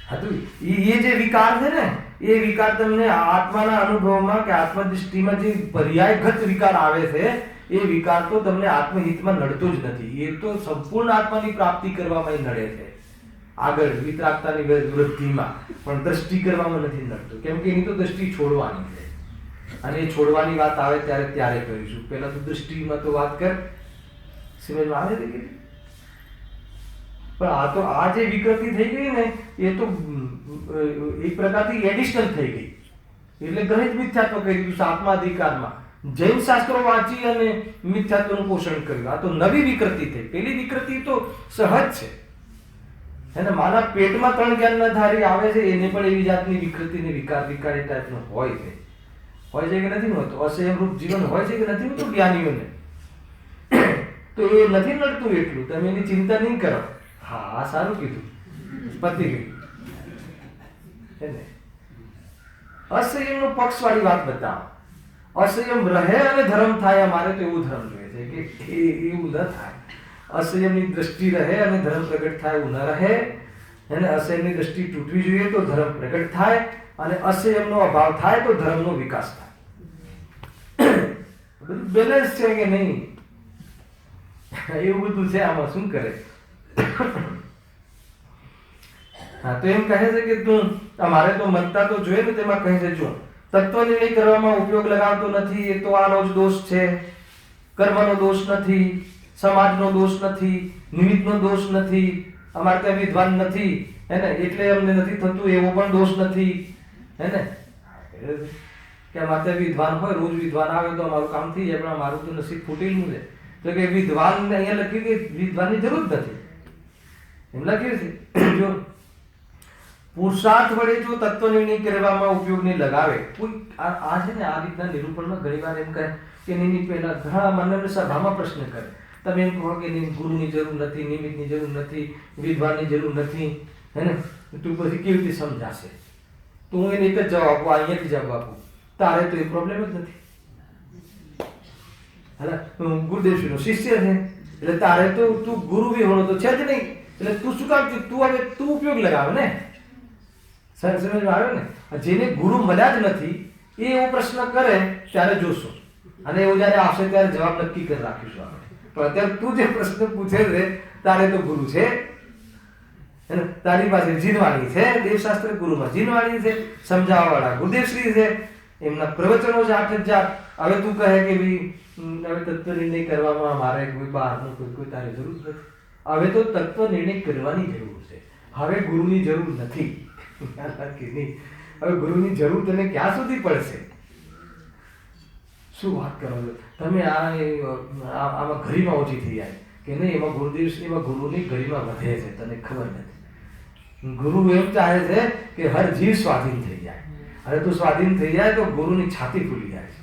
A: હતું એ જે વિકાર છે ને, એ વિકાર તમને આત્માના અનુભવમાં કે આત્મદૃષ્ટિમાં જે પર્યાયગત વિકાર આવે છે, એ વિકાર તો તમને આત્મહિતમાં નડતો જ નથી. એ તો સંપૂર્ણ આત્માની પ્રાપ્તિ કરવામાં નડે છે, આગળ વિતરાગતાની વૃદ્ધિમાં, પણ દ્રષ્ટિ કરવામાં નથી નડતો. કેમ કે એની તો દ્રષ્ટિ છોડવાની છે, અને એ છોડવાની વાત આવે ત્યારે કરીશું. પહેલા તો દૃષ્ટિમાં તો વાત કર, સમજમાં આવે છે કે? પણ આ જે વિકૃતિ થઈ ગઈ ને, એ તો એક પ્રકારથી એડિશનલ થઈ ગઈ. એટલે ગ્રહિત મિથ્યાત્વ કરી દીધું આત્માધિકારમાં. જૈન શાસ્ત્રો વાંચી અને મિથ્યાત્વનું પોષણ કર્યું. આ તો નવી વિકૃતિ થઈ. પેલી વિકૃતિ તો સહજ છે, એને માના પેટમાં 3 જ્ઞાનના ધારી આવે છે, એને પણ એવી જાતની વિકૃતિને વિકારી ટાઈપનો હોય છે. હોય છે કે નથી હોતો? અસંયમરૂપ જીવન હોય છે કે નથી હોતું જ્ઞાનીઓને? તો એ નથી નડતું એટલું, તમે એની ચિંતા નહીં કરો. હા, સારું કીધું, પતી ગયું. અસંયમનો પક્ષવાળી વાત બતાવો. અસંયમ રહે અને ધર્મ થાય, અમારે તો એવું ધર્મ જોઈએ છે. છે કે એવું ન થાય. અસંયમની દ્રષ્ટિ રહે અને ધર્મ પ્રગટ થાય એવું ન રહે. અને અસંયમની દ્રષ્ટિ તૂટવી જોઈએ તો ધર્મ પ્રગટ થાય, અને અસંયમનો અભાવ થાય તો ધર્મનો વિકાસ થાય. બધું બેલેન્સ છે કે નહીં, એવું બધું છે. આમાં શું કરે? હા, તો એમ કહે છે કે તું અમારે તો મતતા તો જોઈએ ને, તેમાં કહે છે જો તત્વ નિર્ણય કરવામાં ઉપયોગ લગાવતો નથી, એ તો આનો જ દોષ છે. કર્મનો દોષ નથી, સમાજનો દોષ નથી, નિમિત્તનો દોષ નથી, અમારે ત્યાં વિદ્વાન નથી હે ને એટલે અમને નથી થતું એવો પણ દોષ નથી હે ને, કે અમારે ત્યાં વિદ્વાન હોય, રોજ વિદ્વાન આવે તો અમારું કામ થઈ જાય, પણ અમારું તો નસીબ ફૂટેલું છે. તો કે વિદ્વાન અહીંયા લખ્યું કે વિદ્વાનની જરૂર જ નથી, એમ લખ્યું છે. જો પુરુષાર્થ વડે જો તત્વ નિર્ણય કરવામાં ઉપયોગને લગાવે કોઈ, આ છે ને આ રીતના નિરૂપણમાં ઘણી વાર એમ કહે કે નહીં, પહેલા ઘણા મને સભામાં પ્રશ્ન કરે, તમે એમ કહો કે નહીં ગુરુની જરૂર નથી, નિમિત્તની જરૂર નથી, વિદ્વાનની જરૂર નથી હે ને, તું પછી કેવી રીતે સમજાશે? તો હું એને એક જ જવાબ આપું, અહીંયાથી જવાબ આપું, તારે તો એ પ્રોબ્લેમ જ નથી. હા, ગુરુદેવશ્રીનો શિષ્ય છે એટલે તારે તો તું ગુરુ વિહોણો તો છે જ નહીં, એટલે તું શું કામ તું હવે તું ઉપયોગ લગાવે ને. સમજમાં આવ્યો ને? જેને ગુરુ મળ્યા જ નથી એ એવો પ્રશ્ન કરે ત્યારે જોશો, અને એવું જયારે આવશે ત્યારે જવાબ નક્કી કરી રાખીશું આપણે. પણ અત્યારે તું જે પ્રશ્ન પૂછે છે તારે તો ગુરુ છે, તારી પાસે જીનવાણી છે, દેવશાસ્ત્ર ગુરુમાં જીનવાણી છે, સમજાવવા વાળા ગુરુદેવશ્રી છે, એમના પ્રવચનો છે 8000. હવે તું કહે કે ભાઈ હવે તત્વ નિર્ણય કરવામાં મારે કોઈ બહારનું કોઈ તારે જરૂર નથી. હવે તો તત્વ નિર્ણય કરવાની જરૂર છે, હવે ગુરુની જરૂર નથી. હવે ગુરુની જરૂર તને ક્યાં સુધી પડશે? શું વાત કરો છો તમે? આમાં ગરિમા ઓછી થઈ જાય કે નહીં, એમાં ગુરુદેવશ્રીમાં ગુરુની ગરિમા વધે છે, તને ખબર નથી. ગુરુ એમ ચાહે છે કે હર જીવ સ્વાધીન થઈ જાય, અને તું સ્વાધીન થઈ જાય તો ગુરુની છાતી ફૂલી જાય છે.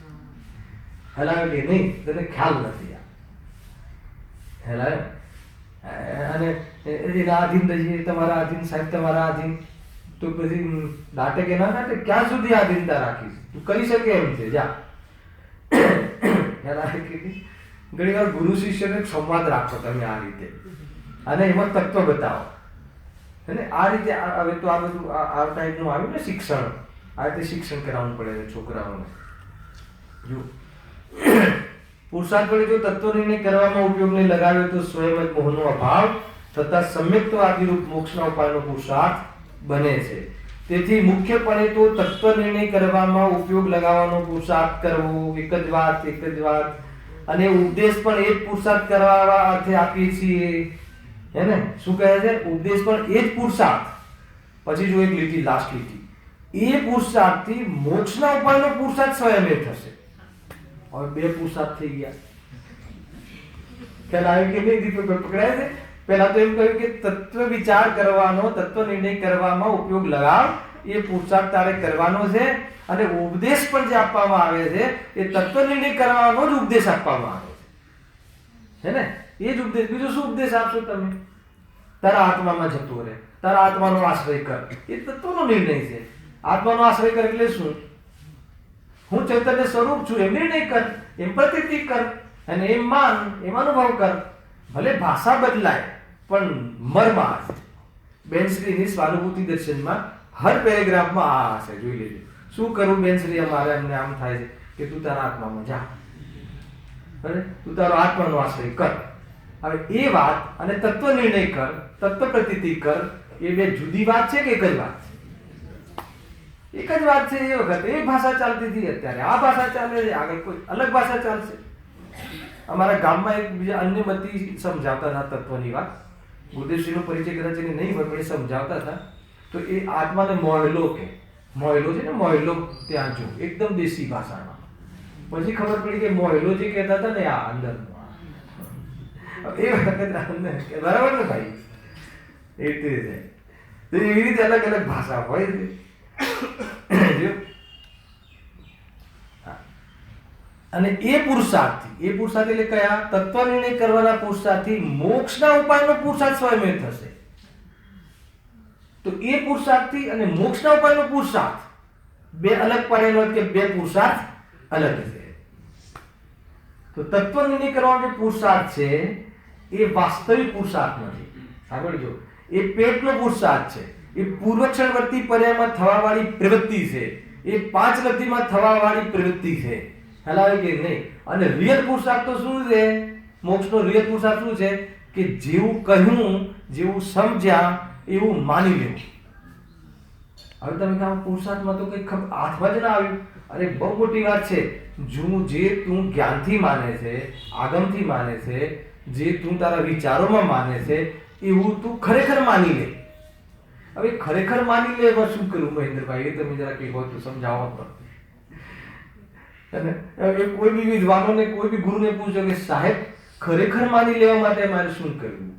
A: હેલાવે કે નહીં, તને ખ્યાલ નથી હેલાવે. અને એના આધીન રહીએ, તમારા આધીન સાહેબ, તમારા આધીન, તો પછી દાટે કે ના દાટે? ક્યાં સુધી આધીનતા રાખીશ? તું કરી શકે એમ છે, જા. ઘણી વાર ગુરુ શિષ્યને સંવાદ રાખો તમે આ રીતે, અને એમાં તત્વ બતાવો અને આ રીતે. હવે તો આ બધું આ ટાઈપનું આવ્યું ને શિક્ષણ, આ રીતે શિક્ષણ કરાવવું પડે છે છોકરાઓને. જો પુરુષાર્થ વડે જો તત્વ નિર્ણય કરવામાં ઉપયોગને લગાવે તો સ્વયં જ મોહનો અભાવ તથા સમ્યક્તવાદીરૂપ મોક્ષના ઉપાયનો પુરુષાર્થ બને છે. તેથી મુખ્યપણે તો તત્વ નિર્ણય કરવામાં ઉપયોગ લગાવવાનો પુરુષાર્થ કરવો, એક જ વાત. અને ઉપદેશ પણ એ જ પુરુષાર્થ કરવા અર્થે આપીએ છીએ હે ને. શું કહે છે? ઉપદેશ પણ એ જ પુરુષાર્થ. પછી જો એક લીટી, લાસ્ટ લીટી, એ પુરુષાર્થથી મોક્ષના ઉપાયનો પુરુષાર્થ સ્વયં થશે. હવે બે પુરુષાર્થ થઈ ગયા. ખ્યાલ આવે કે નહીં? દીપક પકડાય છે. પહેલા તો એમ કહ્યું કે તત્વ વિચાર કરવાનો, તત્વ નિર્ણય કરવામાં ઉપયોગ લગાવ, એ પુરુષાર્થ તારે કરવાનો છે. અને ઉપદેશ પણ જે આપવામાં આવે છે એ તત્વ નિર્ણય કરવાનો જ ઉપદેશ આપવામાં આવે છે હે ને. એ જ ઉપદેશ. બીજો શું ઉપદેશ આપશો તમે? તારા આત્મામાં જતો રહે, તારા આત્માનો આશ્રય કર, એ તત્વનો નિર્ણય છે. આત્માનો આશ્રય કર એટલે શું? હું ચૈતન્ય સ્વરૂપ છું એમ નિર્ણય કર, એમ પ્રતીતિ કર, અને એમ માન, એમ અનુભવ કર. ભલે ભાષા બદલાય પણ મર્મ આ છે. બેનશ્રીની સ્વાનુભૂતિ દર્શનમાં હર પેરેગ્રાફમાં આ હશે, જોઈ લેજો. શું કરું બેનશ્રી? અમારે અમને આમ થાય છે કે તું તારા આત્મામાં જા, બરાબર? તું તારો આત્માનો આશ્રય કર. હવે એ વાત અને તત્વ નિર્ણય કર, તત્વ પ્રતીતિ કર, એ બે જુદી વાત છે કે એક જ વાત છે? એક જ વાત છે. એ વખતે એક ભાષા ચાલતી હતી, અત્યારે આ ભાષા ચાલે છે, આગળ કોઈ અલગ ભાષા ચાલશે. અમારા ગામમાં એક બીજા અન્ય મતી સમજાવતા હતા તત્વની વાત. ગુરુદેવશ્રીનો પરિચય કદાચ એને નહીં હોય પણ એ સમજાવતા હતા. તો એ આત્માને મોયલો કે, મોયલો છે ને, મોયલો ત્યાં જો એકદમ દેશી ભાષામાં. પછી ખબર પડી કે મોયલો જે કહેતા હતા ને આ અંદરનો, એ વખત બરાબર ને ભાઈ? એ રીતે છે. એવી રીતે અલગ અલગ ભાષા હોય છે. અને એ પુરુષાર્થથી, એ પુરુષાર્થ એટલે કયા? તત્વ નિર્ણય કરવાના પુરુષાર્થથી મોક્ષના ઉપાયનો પુરુષાર્થ સ્વયં થશે. તો એ પુરુષાર્થથી અને મોક્ષના ઉપાયનો પુરુષાર્થ બે અલગ પડેલો કે બે પુરુષાર્થ અલગ છે. તો તત્વનિર્ણય કરવાનો જે પુરુષાર્થ છે એ વાસ્તવિક પુરુષાર્થ નથી. સાંભળજો, એ પેટનો પુરુષાર્થ છે, એ પૂર્વક્ષણવર્તી પર્યાયમાં થવાવાળી પ્રવૃત્તિ છે, એ 5 લબ્ધિમાં થવાવાળી પ્રવૃત્તિ છે. ખ્યાલ કે નહીં? અને રિયલ પુરુષાર્થ તો શું છે? મોક્ષનો રિયલ પુરુષાર્થ શું છે? કે જેવું કહ્યું, જેવું સમજ્યા એવું માની લેવું. હવે તમે કહો પુરુષાર્થમાં તો કંઈ હાથમાં જ ના આવ્યું. અરે બહુ મોટી વાત છે. જે તું જ્ઞાનથી માને છે, આગમથી માને છે, જે તું તારા વિચારોમાં માને છે, એવું તું ખરેખર માની લે. હવે ખરેખર માની લે એમાં શું કરવું મહેન્દ્રભાઈ? એ તમે જરા કઈ તો સમજાવો. અને કોઈ બી વિદ્વાનોને, કોઈ બી ગુરુને પૂછો કે સાહેબ ખરેખર માની લેવા માટે મારે શું કરવું?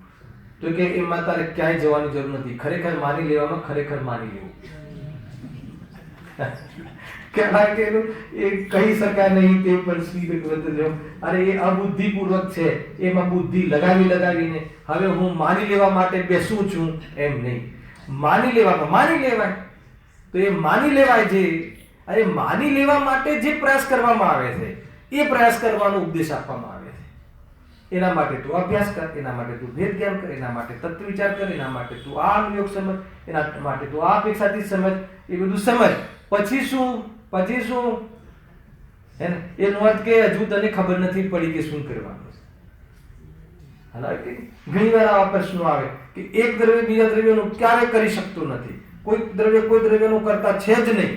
A: તો કે એમાં તારે ક્યાંય જવાની જરૂર નથી. ખરેખર માની લેવામાં ખરેખર માની લેવું. કહેવાય કે એ કહી શકાય નહીં તે પણ શ્રી અરે એ અબુદ્ધિપૂર્વક છે. એમાં બુદ્ધિ લગાવીને હવે હું માની લેવા માટે બેસું છું એમ નહીં. માની લેવાય તો એ માની લેવાય. જે અરે માની લેવા માટે જે પ્રયાસ કરવામાં આવે છે એ પ્રયાસ કરવાનો ઉપદેશ આપવામાં આવે છે. એના માટે તું અભ્યાસ કર, એના માટે તું ભેદ જ્ઞાન કર, એના માટે તત્વ વિચાર કર, એના માટે તું આ અનુયોગ સમજ, એના માટે તું આ અપેક્ષાથી સમજ. એ બધું સમજ. પછી શું એનો અર્થ કે હજુ તને ખબર નથી પડી કે શું કરવાનું. હાલાકી ઘણી વાર આવા પ્રશ્નો આવે કે એક દ્રવ્ય બીજા દ્રવ્યનું ક્યારે કરી શકતું નથી, કોઈ દ્રવ્ય કોઈ દ્રવ્યનું કરતા છે જ નહીં.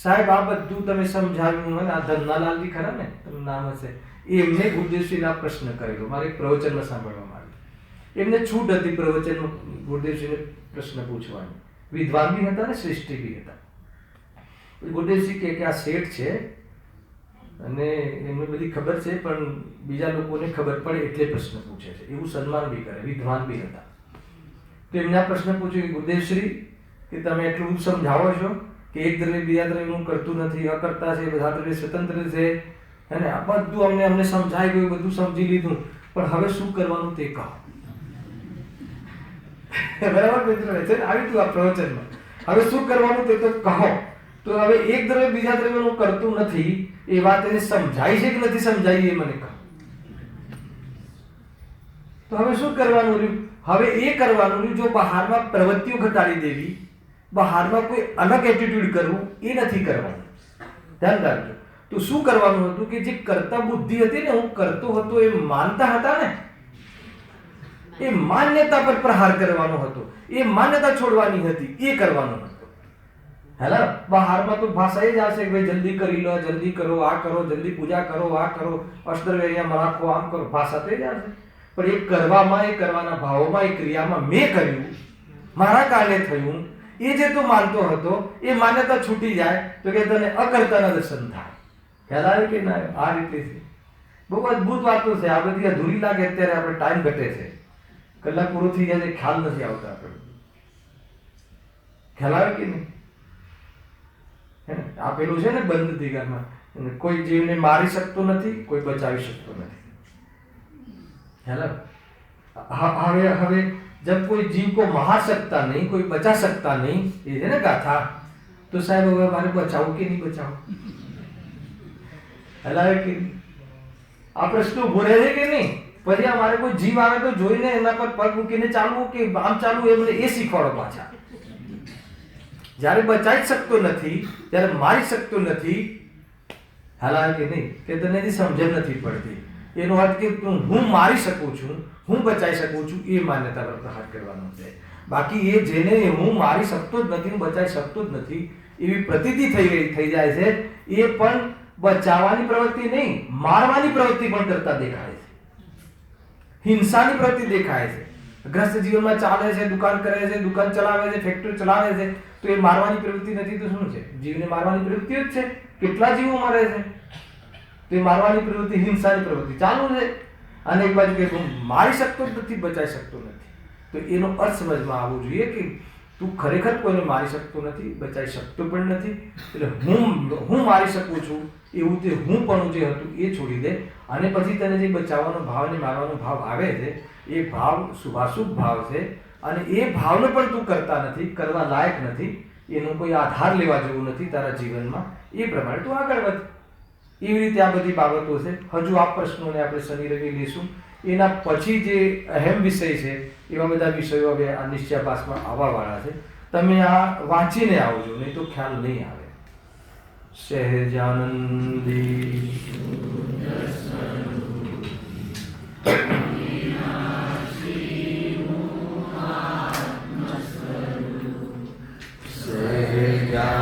A: સાહેબ આ બધું તમે સમજાવ્યું મને. આ ધન્નાલાલજી ખરા ને, તમને નામ હશે, એમને ગુરુદેવશ્રીને આ પ્રશ્ન કરેલો મારે એક પ્રવચનમાં સાંભળવામાં આવ્યું. એમને છૂટ હતી પ્રવચનમાં ગુરુદેવશ્રીને પ્રશ્ન પૂછવાની. વિદ્વાન બી હતા ને શ્રેષ્ઠ બી હતા. ગુરુદેવશ્રી કે આ શેઠ છે અને એમને બધી ખબર છે પણ બીજા લોકોને ખબર પડે એટલે પ્રશ્ન પૂછે છે, એવું સન્માન બી કરે. વિદ્વાન બી હતા. તો એમને આ પ્રશ્ન પૂછ્યો કે ગુરુદેવશ્રી કે તમે એટલું સમજાવો છો કે એક દ્રવ્ય બીજા દ્રવ્યનું કરતું નથી, અકર્તા છે, બધા દ્રવ્ય સ્વતંત્ર છે, અને આ બધું અમને સમજાઈ ગયું, બધું સમજી લીધું, પણ હવે શું કરવાનું તે કહો. બરાબર મિત્રો છે ને? આવી તું આ પ્રવચનમાં હવે શું કરવાનું તે તો કહો. તો હવે એક દ્રવ્ય બીજા દ્રવ્યનું કરતું નથી એ વાત એને સમજાય છે કે નથી સમજાય એ મને કહો. તો હવે શું કરવાનું રહ્યું? હવે એ કરવાનું રહ્યું, જો બહારમાં પ્રવૃત્તિઓ ઘટાડી દેવી, બહારમાં કોઈ અલગ એટીટ્યુડ કરવું, એ નથી કરવાનું. ધ્યાન રાખજો. તો શું કરવાનું હતું કે જે કરતા બુદ્ધિ હતી ને, હું કરતો હતો એ માનતા હતા ને, એ માન્યતા પર પ્રહાર કરવાનો હતો. એ માન્યતા છોડવાની હતી, એ કરવાનું હતું. હેલા બહારમાં તો ભાષા એ જ આવશે કે ભાઈ જલ્દી કરી લો, જલ્દી કરો, આ કરો, જલ્દી પૂજા કરો, આ કરો, અષ્ટદ્રવ્ય અહીંયા રાખો, આમ કરો, ભાષા તો એ જ આવશે. પણ એ કરવામાં, એ કરવાના ભાવોમાં, એ ક્રિયામાં મેં કર્યું, મારા કારણે થયું, એ જે તું માનતો હતો એ માન્યતા છૂટી જાય તો કે તને અકર્તાના દર્શન થાય. ખ્યાલ આવે કે ના? આ રીતે છે. બહુ અદભુત વાતો છે. આ બધી અધૂરી લાગે અત્યારે આપણે ટાઈમ ઘટે છે, કલાક પૂરો થઈ જાય, ખ્યાલ નથી આવતા આપણે. ખ્યાલ આવે કે નહીં? આ પેલું છે ને બંધ દિગામાં, કોઈ જીવને મારી શકતો નથી, કોઈ બચાવી શકતો નથી. હવે जब कोई जीव को मार सकता नहीं, कोई बचा सकता नहीं, ये है ना गाथा, तो साहब હવે મારે બચાવું કે નહીં બચાવું? હલાવે કે આ પ્રશ્ન ઉભો રહે છે કે નહીં? પછી અમારે કોઈ જીવ આવે તો જોઈને એના પર પગ મૂકીને ચાલવું કે આમ ચાલવું, એ મને એ શીખવાડો પાછા. જ્યારે બચાવી શકતો નથી, ત્યારે મારી શકતો નથી, હલાવે કે નહીં? કે તને સમજણ નથી પડતી. એનો અર્થ કે હું મારી શકું છું, હું બચાવી શકું છું, એ માન્યતા પર પ્રહાર કરવાનો છે. બાકી એ જેને હું મારી શકતો જ નથી, હું બચાવી શકતો જ નથી એવી પ્રતીતિ થઈ જાય છે, એ પણ બચાવવાની પ્રવૃત્તિ નહીં, મારવાની પ્રવૃત્તિ પણ કરતા દેખાય છે. હિંસાની પ્રવૃત્તિ દેખાય છે. ગ્રસ્ત જીવનમાં ચાલે છે, દુકાન કરે છે, દુકાન ચલાવે છે, ફેક્ટરી ચલાવે છે, તો એ મારવાની પ્રવૃત્તિ નથી તો શું છે? જીવને મારવાની પ્રવૃત્તિ જ છે. કેટલા જીવો મરે છે? તો એ મારવાની પ્રવૃત્તિ, હિંસાની પ્રવૃત્તિ ચાલુ છે. અને એક બાજુ કે હું મારી શકતો જ નથી, બચાવી શકતો નથી. તો એનો અર્થ સમજમાં આવવો જોઈએ કે તું ખરેખર કોઈને મારી શકતો નથી, બચાવી શકતો પણ નથી. એટલે હું મારી શકું છું એવું તે હું પણ જે હતું એ છોડી દે. અને પછી તને જે બચાવવાનો ભાવ અને મારવાનો ભાવ આવે છે, એ ભાવ શુભાશુભ ભાવ છે. અને એ ભાવને પણ તું કરતા નથી, કરવા લાયક નથી, એનો કોઈ આધાર લેવા જેવું નથી તારા જીવનમાં. એ પ્રમાણે તું આગળ વધ.
B: એવી રીતે આ બધી બાબતો છે. હજુ આ પ્રશ્નોને આપણે શનિ રવિ લઈશું. એના પછી જે અહેમ વિષય છે એવા બધા વિષયો હવે આ નિશ્ચયાભાસમાં આવવાવાળા છે. તમે આ વાંચીને આવજો, નહીં તો ખ્યાલ નહીં આવે. સહેજાનંદી સહેજાનંદી